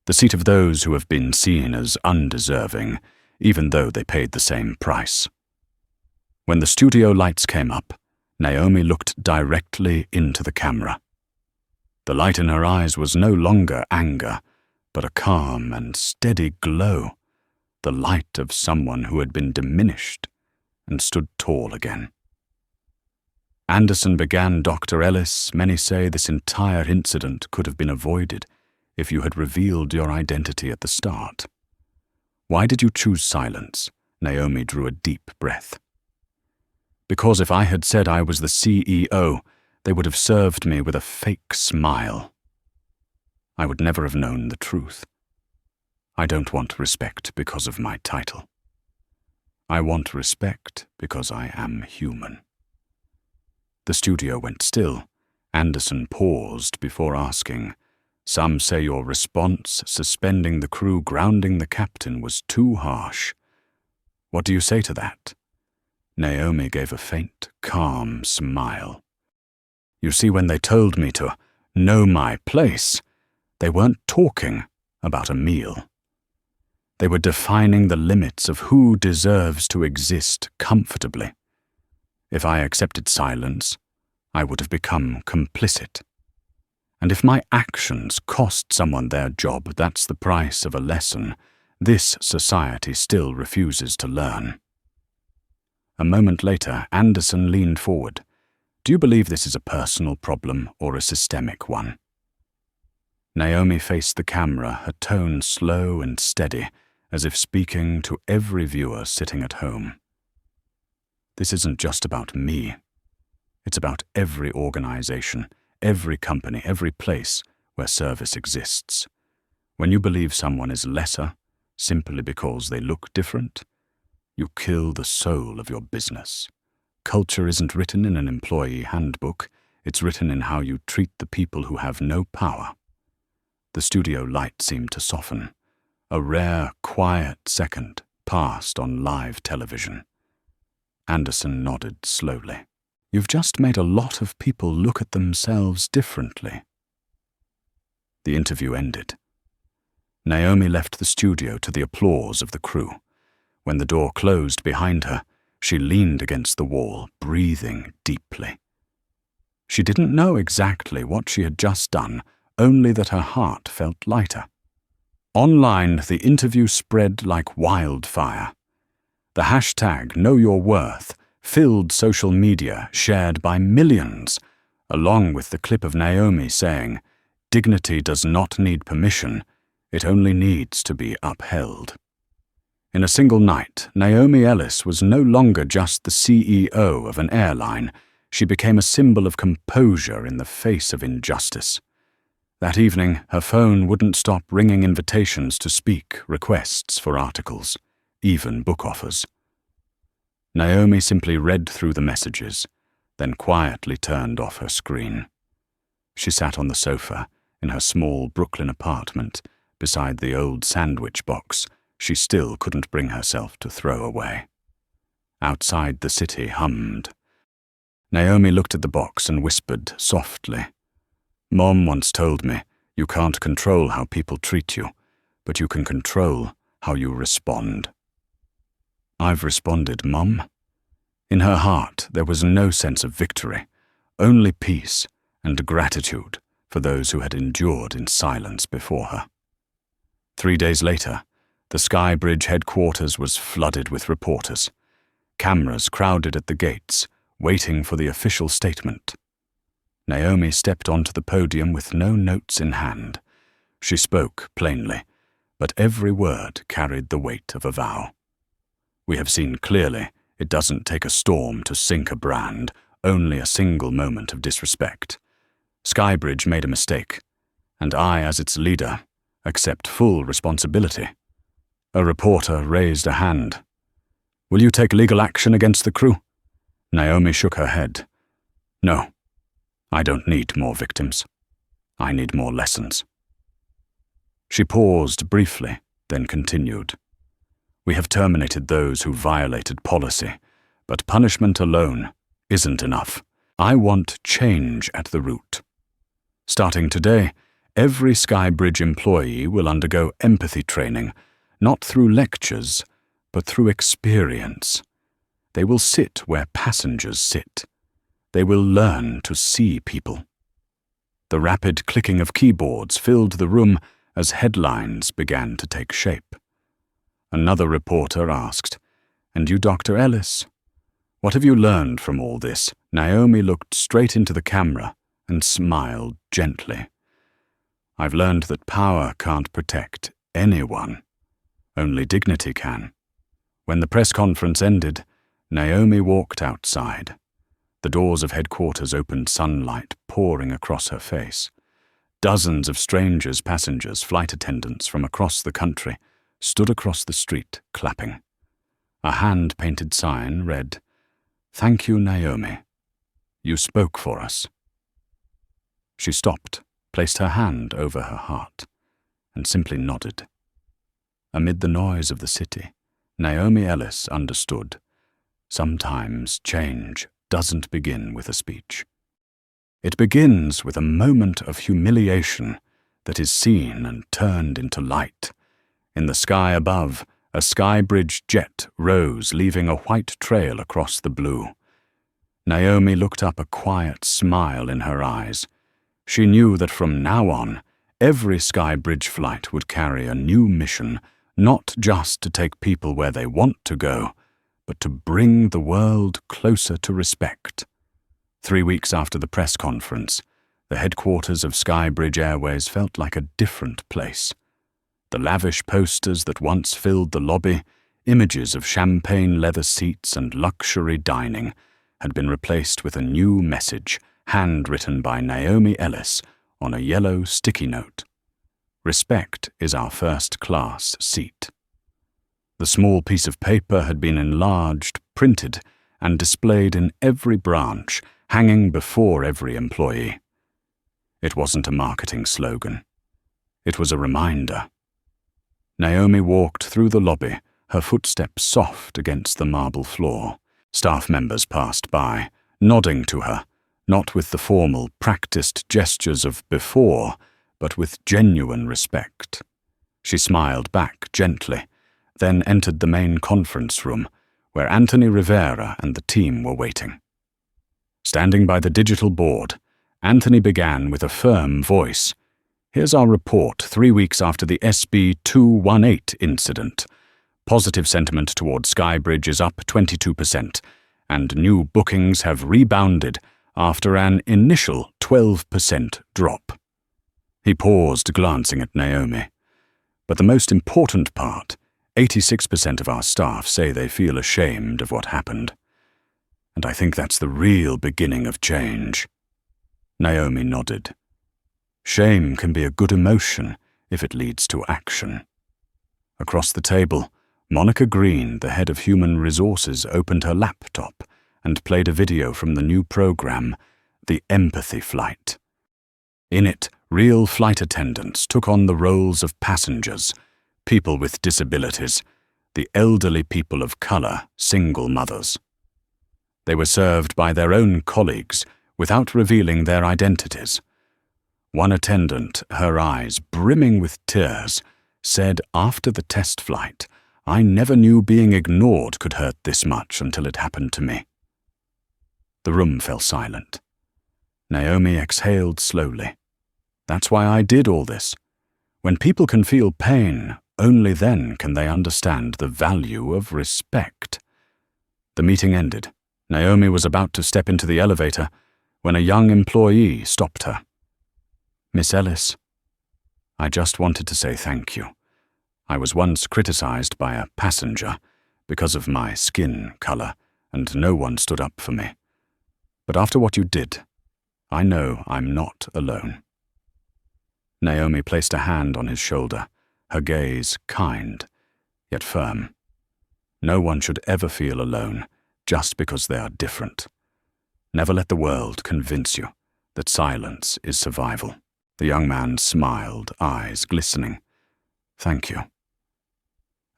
The seat of those who have been seen as undeserving, even though they paid the same price. When the studio lights came up, Naomi looked directly into the camera. The light in her eyes was no longer anger, but a calm and steady glow, the light of someone who had been diminished and stood tall again. Anderson began, "Dr. Ellis, many say this entire incident could have been avoided if you had revealed your identity at the start. Why did you choose silence?" Naomi drew a deep breath. "Because if I had said I was the CEO, they would have served me with a fake smile. I would never have known the truth. I don't want respect because of my title. I want respect because I am human." The studio went still. Anderson paused before asking, "Some say your response, suspending the crew, grounding the captain, was too harsh. What do you say to that?" Naomi gave a faint, calm smile. "You see, when they told me to know my place, they weren't talking about a meal. They were defining the limits of who deserves to exist comfortably. If I accepted silence, I would have become complicit. And if my actions cost someone their job, that's the price of a lesson this society still refuses to learn." A moment later, Anderson leaned forward. "Do you believe this is a personal problem or a systemic one?" Naomi faced the camera, her tone slow and steady, as if speaking to every viewer sitting at home. "This isn't just about me. It's about every organization, every company, every place where service exists. When you believe someone is lesser simply because they look different, you kill the soul of your business. Culture isn't written in an employee handbook. It's written in how you treat the people who have no power." The studio light seemed to soften. A rare, quiet second passed on live television. Anderson nodded slowly. "You've just made a lot of people look at themselves differently." The interview ended. Naomi left the studio to the applause of the crew. When the door closed behind her, she leaned against the wall, breathing deeply. She didn't know exactly what she had just done, only that her heart felt lighter. Online, the interview spread like wildfire. The hashtag #KnowYourWorth filled social media, shared by millions, along with the clip of Naomi saying, "Dignity does not need permission, it only needs to be upheld." In a single night, Naomi Ellis was no longer just the CEO of an airline. She became a symbol of composure in the face of injustice. That evening, her phone wouldn't stop ringing invitations to speak, requests for articles, even book offers. Naomi simply read through the messages, then quietly turned off her screen. She sat on the sofa in her small Brooklyn apartment beside the old sandwich box she still couldn't bring herself to throw away. Outside, the city hummed. Naomi looked at the box and whispered softly, "Mom once told me, you can't control how people treat you, but you can control how you respond." "I've responded, Mum." In her heart there was no sense of victory, only peace and gratitude for those who had endured in silence before her. 3 days later, the Skybridge headquarters was flooded with reporters. Cameras crowded at the gates, waiting for the official statement. Naomi stepped onto the podium with no notes in hand. She spoke plainly, but every word carried the weight of a vow. "We have seen clearly it doesn't take a storm to sink a brand, only a single moment of disrespect. Skybridge made a mistake, and I, as its leader, accept full responsibility." A reporter raised a hand. "Will you take legal action against the crew?" Naomi shook her head. "No, I don't need more victims. I need more lessons." She paused briefly, then continued. "We have terminated those who violated policy, but punishment alone isn't enough. I want change at the root. Starting today, every Skybridge employee will undergo empathy training, not through lectures, but through experience. They will sit where passengers sit. They will learn to see people." The rapid clicking of keyboards filled the room as headlines began to take shape. Another reporter asked, "And you, Dr. Ellis? What have you learned from all this?" Naomi looked straight into the camera and smiled gently. "I've learned that power can't protect anyone. Only dignity can." When the press conference ended, Naomi walked outside. The doors of headquarters opened, sunlight pouring across her face. Dozens of strangers, passengers, flight attendants from across the country stood across the street, clapping. A hand-painted sign read, "Thank you, Naomi. You spoke for us." She stopped, placed her hand over her heart, and simply nodded. Amid the noise of the city, Naomi Ellis understood. Sometimes change doesn't begin with a speech. It begins with a moment of humiliation that is seen and turned into light. In the sky above, a Skybridge jet rose, leaving a white trail across the blue. Naomi looked up, a quiet smile in her eyes. She knew that from now on, every Skybridge flight would carry a new mission, not just to take people where they want to go, but to bring the world closer to respect. 3 weeks after the press conference, the headquarters of Skybridge Airways felt like a different place. The lavish posters that once filled the lobby, images of champagne leather seats and luxury dining, had been replaced with a new message, handwritten by Naomi Ellis on a yellow sticky note. "Respect is our first-class seat." The small piece of paper had been enlarged, printed, and displayed in every branch, hanging before every employee. It wasn't a marketing slogan. It was a reminder. Naomi walked through the lobby, her footsteps soft against the marble floor. Staff members passed by, nodding to her, not with the formal, practiced gestures of before, but with genuine respect. She smiled back gently, then entered the main conference room, where Anthony Rivera and the team were waiting. Standing by the digital board, Anthony began with a firm voice. "Here's our report 3 weeks after the SB-218 incident. Positive sentiment toward Skybridge is up 22%, and new bookings have rebounded after an initial 12% drop." He paused, glancing at Naomi. "But the most important part, 86% of our staff say they feel ashamed of what happened. And I think that's the real beginning of change." Naomi nodded. "Shame can be a good emotion if it leads to action." Across the table, Monica Green, the head of human resources, opened her laptop and played a video from the new program, The Empathy Flight. In it, real flight attendants took on the roles of passengers, people with disabilities, the elderly people of color, single mothers. They were served by their own colleagues without revealing their identities. One attendant, her eyes brimming with tears, said after the test flight, "I never knew being ignored could hurt this much until it happened to me." The room fell silent. Naomi exhaled slowly. "That's why I did all this. When people can feel pain, only then can they understand the value of respect." The meeting ended. Naomi was about to step into the elevator when a young employee stopped her. "Miss Ellis, I just wanted to say thank you. I was once criticized by a passenger because of my skin color, and no one stood up for me. But after what you did, I know I'm not alone." Naomi placed a hand on his shoulder, her gaze kind, yet firm. No one should ever feel alone just because they are different. Never let the world convince you that silence is survival. The young man smiled, eyes glistening. "Thank you."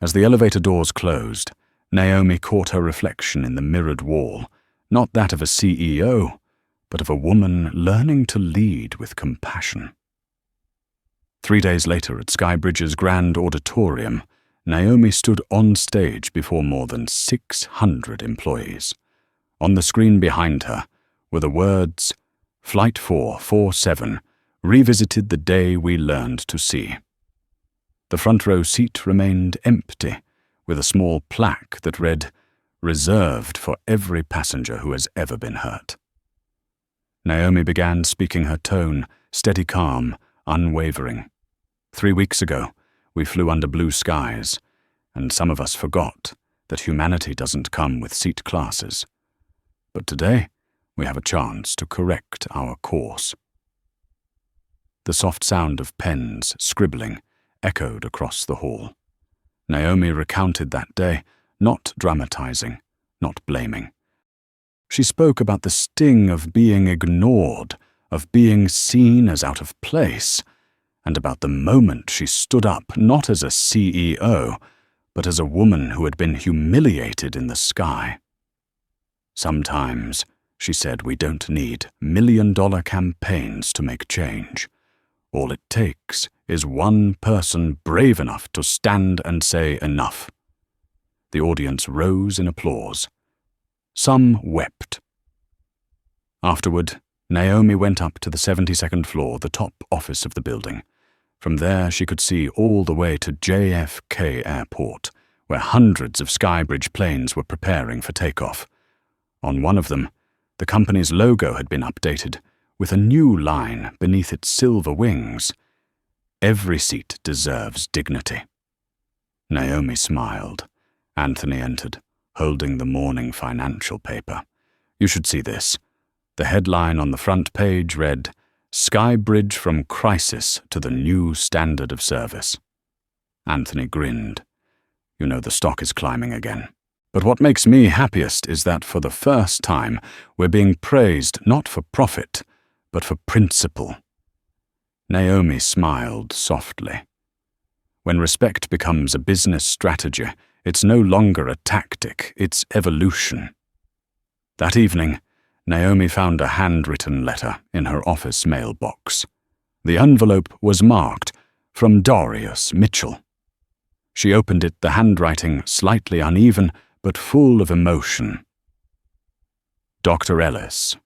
As the elevator doors closed, Naomi caught her reflection in the mirrored wall, not that of a CEO, but of a woman learning to lead with compassion. 3 days later at Skybridge's Grand Auditorium, Naomi stood on stage before more than 600 employees. On the screen behind her were the words, "Flight 447 revisited the day we learned to see." The front row seat remained empty, with a small plaque that read, "Reserved for every passenger who has ever been hurt." Naomi began speaking her tone, steady calm, unwavering. 3 weeks ago, we flew under blue skies, and some of us forgot that humanity doesn't come with seat classes. But today, we have a chance to correct our course. The soft sound of pens scribbling echoed across the hall. Naomi recounted that day, not dramatizing, not blaming. She spoke about the sting of being ignored, of being seen as out of place, and about the moment she stood up not as a CEO, but as a woman who had been humiliated in the sky. "Sometimes," she said, "we don't need million-dollar campaigns to make change. All it takes is one person brave enough to stand and say enough." The audience rose in applause. Some wept. Afterward, Naomi went up to the 72nd floor, the top office of the building. From there, she could see all the way to JFK Airport, where hundreds of Skybridge planes were preparing for takeoff. On one of them, the company's logo had been updated, with a new line beneath its silver wings. "Every seat deserves dignity." Naomi smiled. Anthony entered, holding the morning financial paper. "You should see this." The headline on the front page read, "Skybridge from crisis to the new standard of service." Anthony grinned. "You know the stock is climbing again. But what makes me happiest is that for the first time we're being praised not for profit, but for principle." Naomi smiled softly. When respect becomes a business strategy, it's no longer a tactic, it's evolution. That evening, Naomi found a handwritten letter in her office mailbox. The envelope was marked, "From Darius Mitchell." She opened it, the handwriting slightly uneven, but full of emotion. "Dr. Ellis.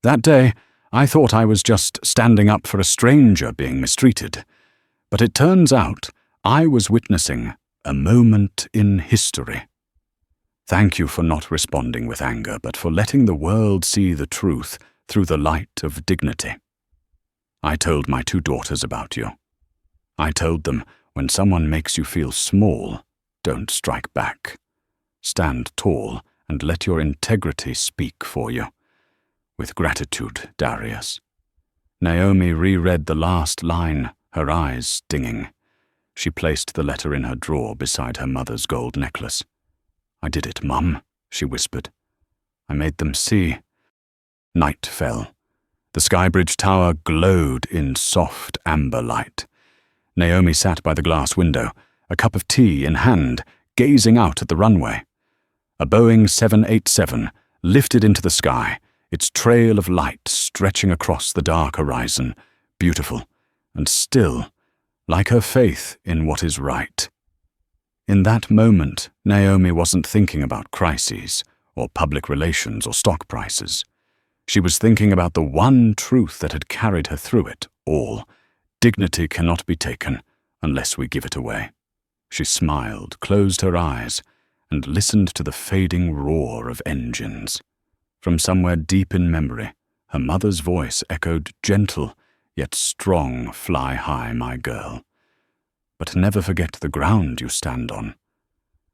That day, I thought I was just standing up for a stranger being mistreated, but it turns out I was witnessing a moment in history. Thank you for not responding with anger, but for letting the world see the truth through the light of dignity. I told my 2 daughters about you. I told them, when someone makes you feel small, don't strike back. Stand tall and let your integrity speak for you. With gratitude, Darius." Naomi reread the last line, her eyes stinging. She placed the letter in her drawer beside her mother's gold necklace. "I did it, Mum," she whispered. "I made them see." Night fell. The Skybridge Tower glowed in soft amber light. Naomi sat by the glass window, a cup of tea in hand, gazing out at the runway. A Boeing 787 lifted into the sky, its trail of light stretching across the dark horizon, beautiful and still, like her faith in what is right. In that moment, Naomi wasn't thinking about crises, or public relations, or stock prices. She was thinking about the one truth that had carried her through it all. Dignity cannot be taken unless we give it away. She smiled, closed her eyes, and listened to the fading roar of engines. From somewhere deep in memory, her mother's voice echoed gentle, yet strong, "Fly high, my girl. But never forget the ground you stand on."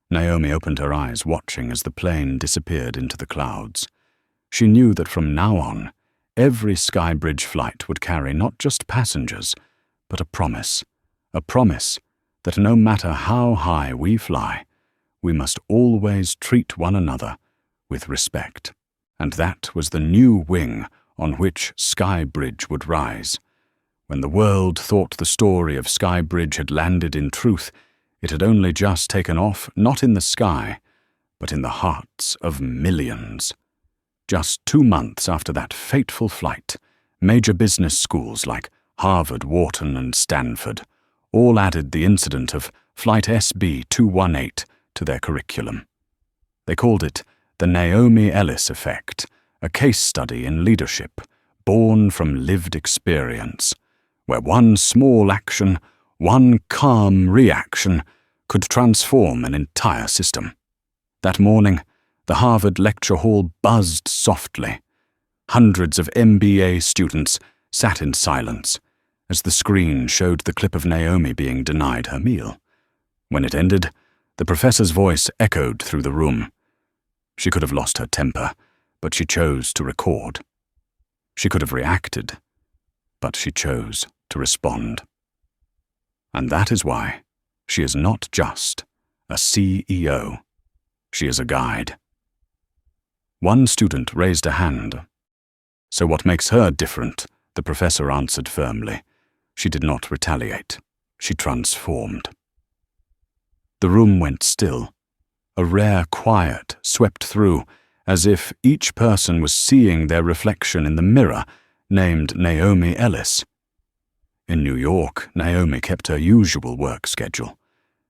Naomi opened her eyes, watching as the plane disappeared into the clouds. She knew that from now on, every Skybridge flight would carry not just passengers, but a promise that no matter how high we fly, we must always treat one another with respect. And that was the new wing on which Skybridge would rise. When the world thought the story of Skybridge had landed in truth, it had only just taken off, not in the sky, but in the hearts of millions. Just 2 months after that fateful flight, major business schools like Harvard, Wharton, and Stanford all added the incident of Flight SB-218 to their curriculum. They called it the Naomi Ellis Effect, a case study in leadership born from lived experience, where one small action, one calm reaction, could transform an entire system. That morning, the Harvard lecture hall buzzed softly. Hundreds of MBA students sat in silence as the screen showed the clip of Naomi being denied her meal. When it ended, the professor's voice echoed through the room. She could have lost her temper, but she chose to record. She could have reacted, but she chose to respond. And that is why she is not just a CEO. She is a guide. One student raised a hand. "So what makes her different?" the professor answered firmly. She did not retaliate. She transformed. The room went still. A rare quiet swept through, as if each person was seeing their reflection in the mirror named Naomi Ellis. In New York, Naomi kept her usual work schedule,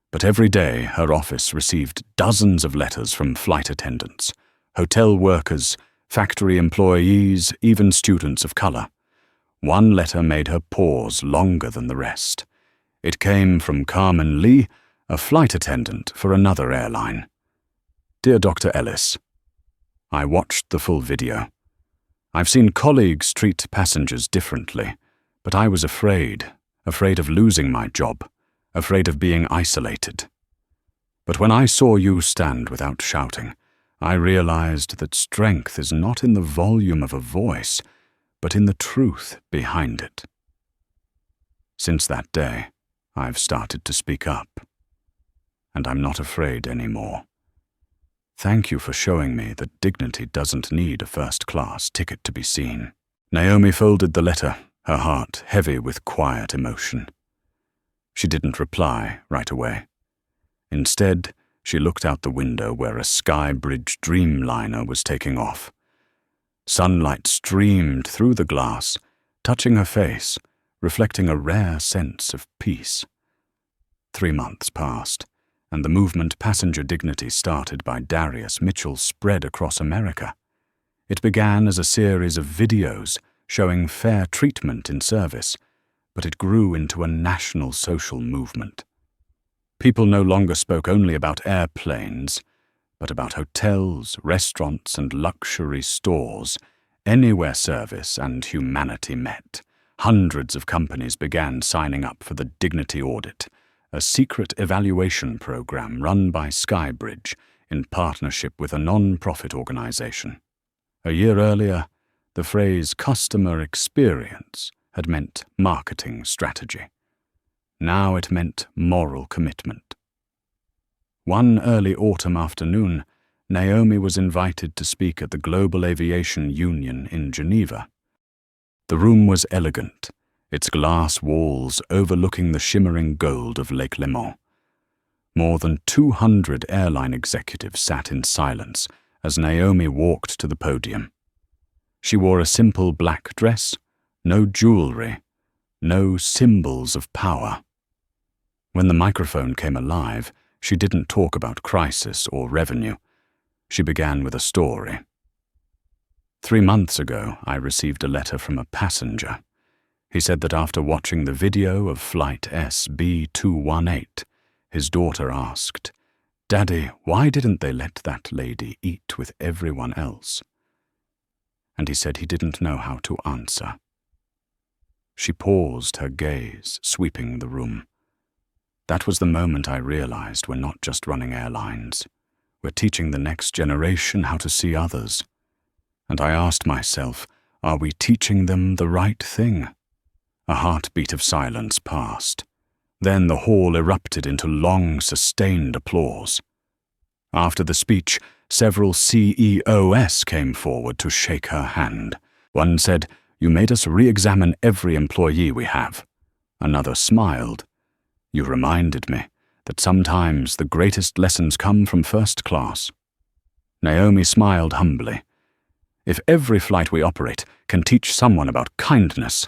but every day her office received dozens of letters from flight attendants, hotel workers, factory employees, even students of color. One letter made her pause longer than the rest. It came from Carmen Lee, a flight attendant for another airline. "Dear Dr. Ellis, I watched the full video. I've seen colleagues treat passengers differently, but I was afraid of losing my job, afraid of being isolated. But when I saw you stand without shouting, I realized that strength is not in the volume of a voice, but in the truth behind it. Since that day, I've started to speak up, and I'm not afraid anymore. Thank you for showing me that dignity doesn't need a first-class ticket to be seen." Naomi folded the letter, her heart heavy with quiet emotion. She didn't reply right away. Instead, she looked out the window where a Skybridge Dreamliner was taking off. Sunlight streamed through the glass, touching her face, reflecting a rare sense of peace. 3 months passed, and the movement Passenger Dignity started by Darius Mitchell spread across America. It began as a series of videos showing fair treatment in service, but it grew into a national social movement. People no longer spoke only about airplanes, but about hotels, restaurants, and luxury stores. Anywhere service and humanity met. Hundreds of companies began signing up for the Dignity Audit, a secret evaluation program run by Skybridge in partnership with a non-profit organization. A year earlier, the phrase customer experience had meant marketing strategy. Now it meant moral commitment. One early autumn afternoon, Naomi was invited to speak at the Global Aviation Union in Geneva. The room was elegant, its glass walls overlooking the shimmering gold of Lake Léman. More than 200 airline executives sat in silence as Naomi walked to the podium. She wore a simple black dress, no jewelry, no symbols of power. When the microphone came alive, she didn't talk about crisis or revenue. She began with a story. 3 months ago, I received a letter from a passenger. He said that after watching the video of Flight SB218, his daughter asked, "Daddy, why didn't they let that lady eat with everyone else?" And he said he didn't know how to answer. She paused, her gaze sweeping the room. That was the moment I realized we're not just running airlines. We're teaching the next generation how to see others. And I asked myself, are we teaching them the right thing? A heartbeat of silence passed. Then the hall erupted into long, sustained applause. After the speech, several CEOs came forward to shake her hand. One said, "You made us re-examine every employee we have." Another smiled. "You reminded me that sometimes the greatest lessons come from first class." Naomi smiled humbly. "If every flight we operate can teach someone about kindness,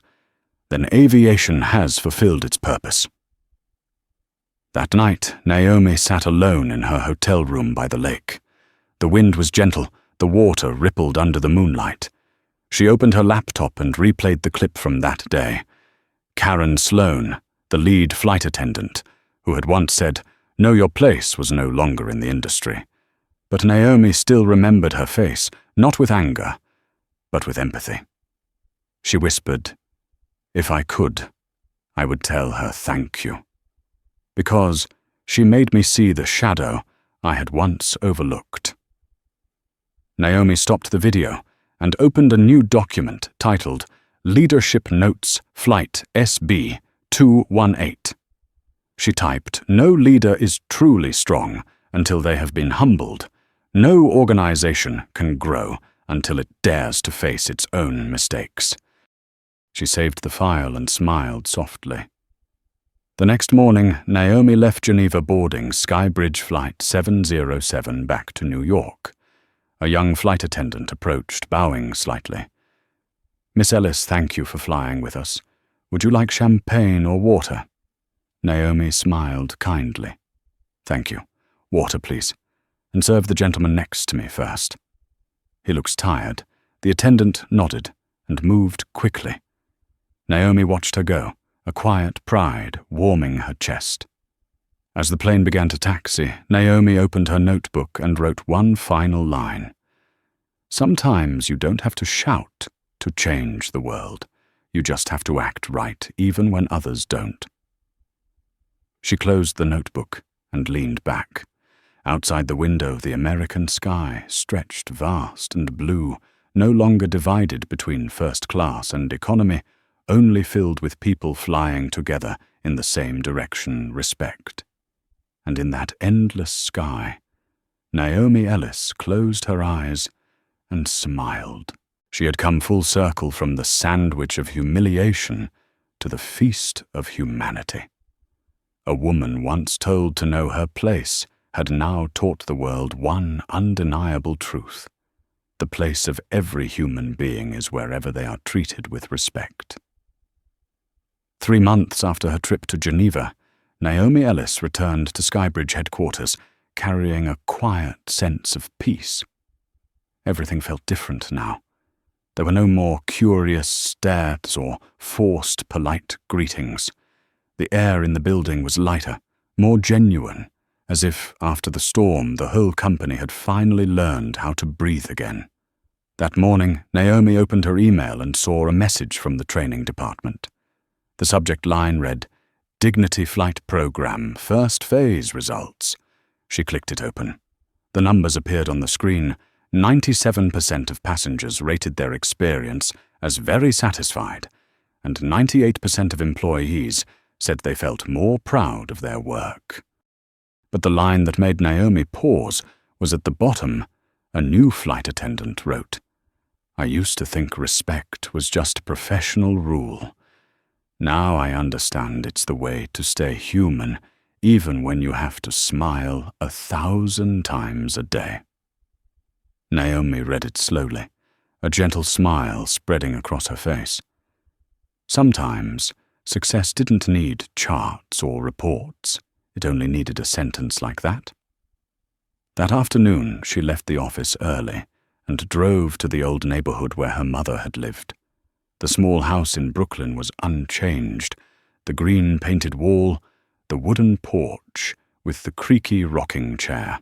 then aviation has fulfilled its purpose." That night, Naomi sat alone in her hotel room by the lake. The wind was gentle, the water rippled under the moonlight. She opened her laptop and replayed the clip from that day. Karen Sloan, the lead flight attendant, who had once said, "Know your place," was no longer in the industry. But Naomi still remembered her face, not with anger, but with empathy. She whispered, "If I could, I would tell her thank you." Because she made me see the shadow I had once overlooked. Naomi stopped the video and opened a new document titled Leadership Notes Flight SB218. She typed, "No leader is truly strong until they have been humbled. No organization can grow until it dares to face its own mistakes." She saved the file and smiled softly. The next morning, Naomi left Geneva boarding Skybridge Flight 707 back to New York. A young flight attendant approached, bowing slightly. "Miss Ellis, thank you for flying with us. Would you like champagne or water?" Naomi smiled kindly. "Thank you. Water, please. And serve the gentleman next to me first." "He looks tired." The attendant nodded and moved quickly. Naomi watched her go, a quiet pride warming her chest. As the plane began to taxi, Naomi opened her notebook and wrote one final line. "Sometimes you don't have to shout to change the world. You just have to act right, even when others don't." She closed the notebook and leaned back. Outside the window, the American sky stretched vast and blue, no longer divided between first class and economy, only filled with people flying together in the same direction, respect. And in that endless sky, Naomi Ellis closed her eyes and smiled. She had come full circle from the sandwich of humiliation to the feast of humanity. A woman once told to know her place had now taught the world one undeniable truth. The place of every human being is wherever they are treated with respect. 3 months after her trip to Geneva, Naomi Ellis returned to Skybridge headquarters, carrying a quiet sense of peace. Everything felt different now. There were no more curious stares or forced polite greetings. The air in the building was lighter, more genuine, as if, after the storm, the whole company had finally learned how to breathe again. That morning, Naomi opened her email and saw a message from the training department. The subject line read, "Dignity Flight Program, First Phase Results." She clicked it open. The numbers appeared on the screen. 97% of passengers rated their experience as very satisfied, and 98% of employees said they felt more proud of their work. But the line that made Naomi pause was at the bottom. A new flight attendant wrote, "I used to think respect was just a professional rule. Now I understand it's the way to stay human, even when you have to smile 1,000 times a day." Naomi read it slowly, a gentle smile spreading across her face. Sometimes Success didn't need charts or reports. It only needed a sentence like that. That afternoon, she left the office early and drove to the old neighborhood where her mother had lived. The small house in Brooklyn was unchanged, the green painted wall, the wooden porch with the creaky rocking chair.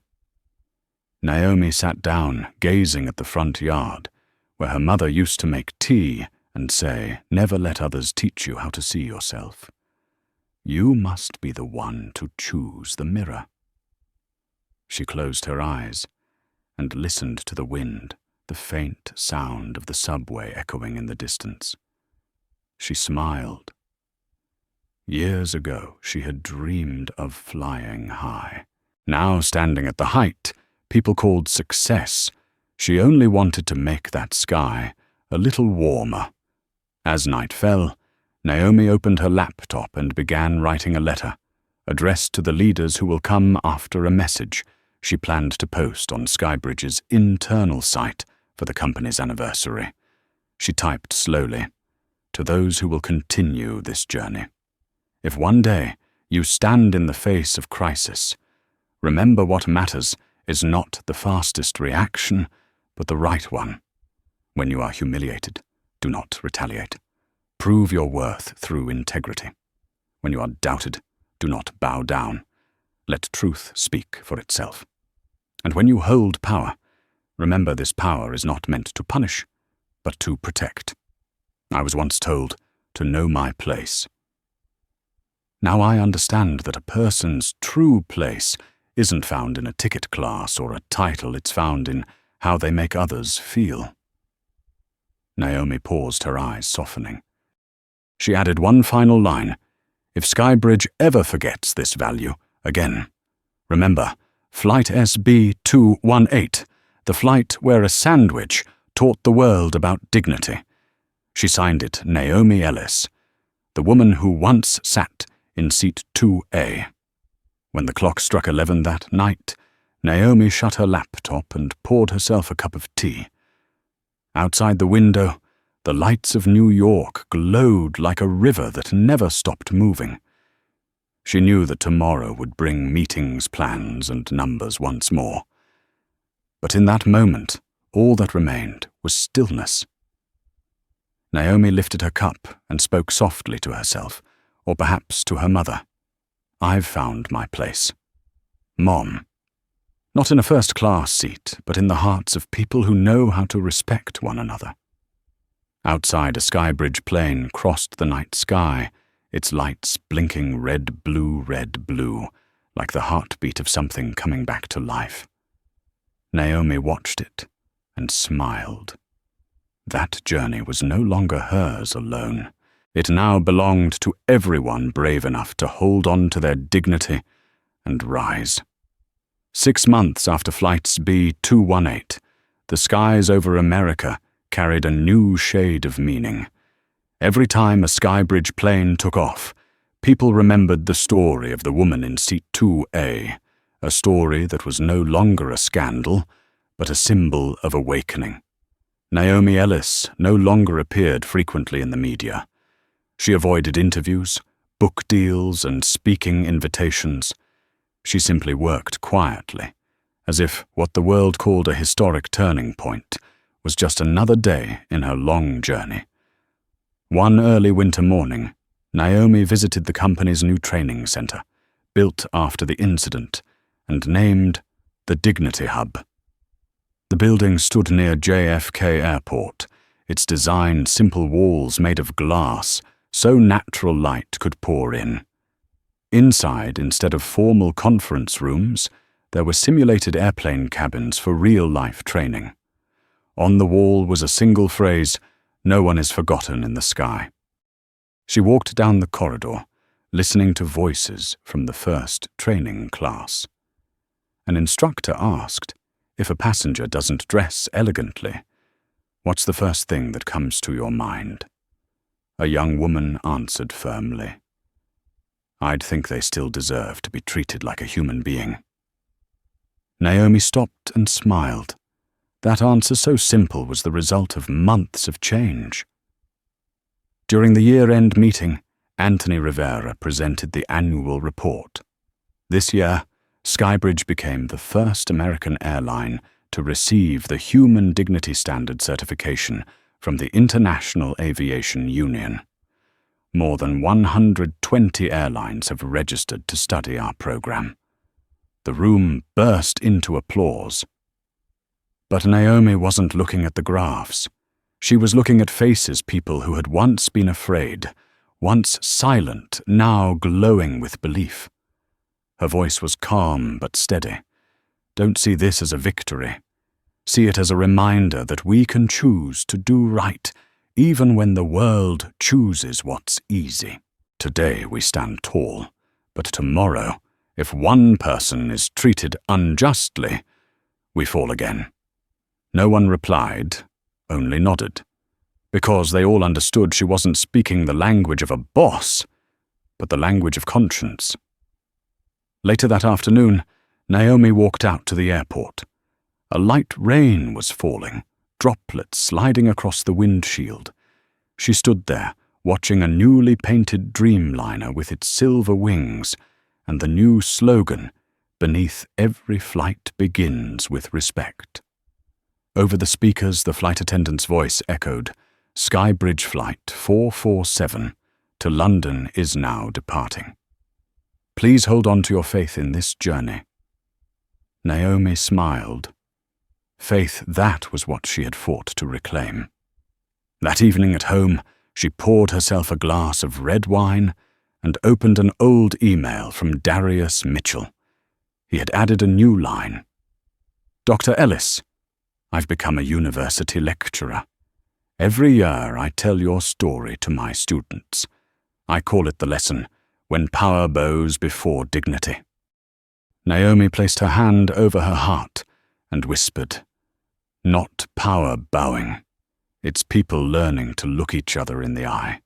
Naomi sat down, gazing at the front yard, where her mother used to make tea and say, "Never let others teach you how to see yourself. You must be the one to choose the mirror." She closed her eyes and listened to the wind, the faint sound of the subway echoing in the distance. She smiled. Years ago, she had dreamed of flying high. Now, standing at the height people called success, she only wanted to make that sky a little warmer. As night fell, Naomi opened her laptop and began writing a letter, addressed to the leaders who will come after a message she planned to post on Skybridge's internal site for the company's anniversary. She typed slowly, "To those who will continue this journey. If one day you stand in the face of crisis, remember what matters is not the fastest reaction, but the right one. When you are humiliated, do not retaliate. Prove your worth through integrity. When you are doubted, do not bow down. Let truth speak for itself. And when you hold power, remember this power is not meant to punish, but to protect. I was once told to know my place. Now I understand that a person's true place isn't found in a ticket class or a title, it's found in how they make others feel." Naomi paused, her eyes softening. She added one final line, "If Skybridge ever forgets this value again, remember, Flight SB218, the flight where a sandwich taught the world about dignity." She signed it Naomi Ellis, the woman who once sat in seat 2A. When the clock struck 11 that night, Naomi shut her laptop and poured herself a cup of tea. Outside the window, the lights of New York glowed like a river that never stopped moving. She knew that tomorrow would bring meetings, plans, and numbers once more. But in that moment, all that remained was stillness. Naomi lifted her cup and spoke softly to herself, or perhaps to her mother. "I've found my place. Mom. Not in a first-class seat, but in the hearts of people who know how to respect one another." Outside, a Skybridge plane crossed the night sky, its lights blinking red, blue, like the heartbeat of something coming back to life. Naomi watched it and smiled. That journey was no longer hers alone. It now belonged to everyone brave enough to hold on to their dignity and rise. 6 months after Flights B218, the skies over America carried a new shade of meaning. Every time a Skybridge plane took off, people remembered the story of the woman in seat 2A, a story that was no longer a scandal, but a symbol of awakening. Naomi Ellis no longer appeared frequently in the media. She avoided interviews, book deals, and speaking invitations. She simply worked quietly, as if what the world called a historic turning point was just another day in her long journey. One early winter morning, Naomi visited the company's new training center, built after the incident, and named the Dignity Hub. The building stood near JFK Airport, its design simple walls made of glass, so natural light could pour in. Inside, instead of formal conference rooms, there were simulated airplane cabins for real-life training. On the wall was a single phrase, "No one is forgotten in the sky." She walked down the corridor, listening to voices from the first training class. An instructor asked, "If a passenger doesn't dress elegantly, what's the first thing that comes to your mind?" A young woman answered firmly, "I'd think they still deserve to be treated like a human being." Naomi stopped and smiled. That answer, so simple, was the result of months of change. During the year-end meeting, Anthony Rivera presented the annual report. This year, Skybridge became the first American airline to receive the Human Dignity Standard certification from the International Aviation Union. More than 120 airlines have registered to study our program. The room burst into applause. But Naomi wasn't looking at the graphs. She was looking at faces people who had once been afraid, once silent, now glowing with belief. Her voice was calm but steady. Don't see this as a victory. See it as a reminder that we can choose to do right, even when the world chooses what's easy. Today we stand tall, but tomorrow, if one person is treated unjustly, we fall again. No one replied, only nodded, because they all understood she wasn't speaking the language of a boss, but the language of conscience. Later that afternoon, Naomi walked out to the airport. A light rain was falling, droplets sliding across the windshield. She stood there, watching a newly painted Dreamliner with its silver wings, and the new slogan, "Beneath every flight begins with respect." Over the speakers, the flight attendant's voice echoed, "Skybridge Flight 447 to London is now departing. Please hold on to your faith in this journey." Naomi smiled. Faith, that was what she had fought to reclaim. That evening at home, she poured herself a glass of red wine and opened an old email from Darius Mitchell. He had added a new line. "Dr. Ellis, I've become a university lecturer. Every year I tell your story to my students. I call it the lesson, When Power Bows Before Dignity." Naomi placed her hand over her heart and whispered, "Not power bowing. It's people learning to look each other in the eye."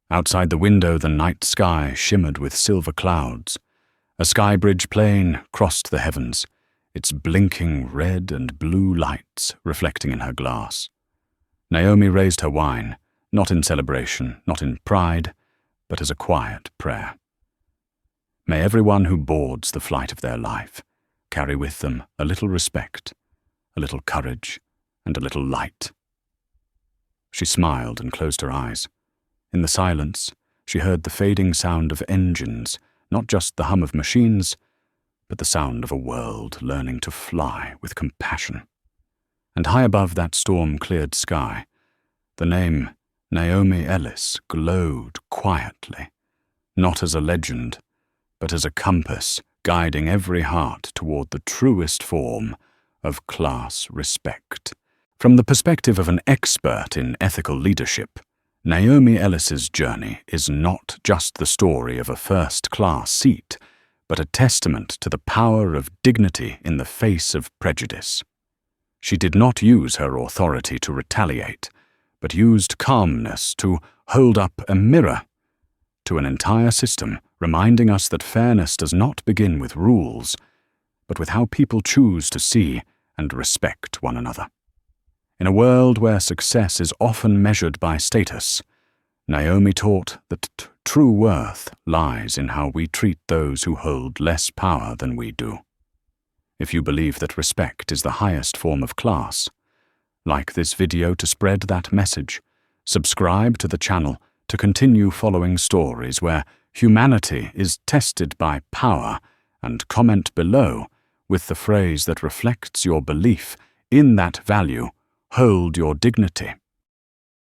Outside the window, the night sky shimmered with silver clouds. A Skybridge plane crossed the heavens, its blinking red and blue lights reflecting in her glass. Naomi raised her wine, not in celebration, not in pride, but as a quiet prayer. May everyone who boards the flight of their life carry with them a little respect, a little courage, and a little light. She smiled and closed her eyes. In the silence, she heard the fading sound of engines, not just the hum of machines, but the sound of a world learning to fly with compassion. And high above that storm-cleared sky, the name Naomi Ellis glowed quietly, not as a legend, but as a compass guiding every heart toward the truest form of class respect. From the perspective of an expert in ethical leadership, Naomi Ellis's journey is not just the story of a first-class seat, but a testament to the power of dignity in the face of prejudice. She did not use her authority to retaliate, but used calmness to hold up a mirror to an entire system, reminding us that fairness does not begin with rules, but with how people choose to see and respect one another. In a world where success is often measured by status, Naomi taught that true worth lies in how we treat those who hold less power than we do. If you believe that respect is the highest form of class, like this video to spread that message. Subscribe to the channel to continue following stories where humanity is tested by power, and comment below with the phrase that reflects your belief in that value: hold your dignity.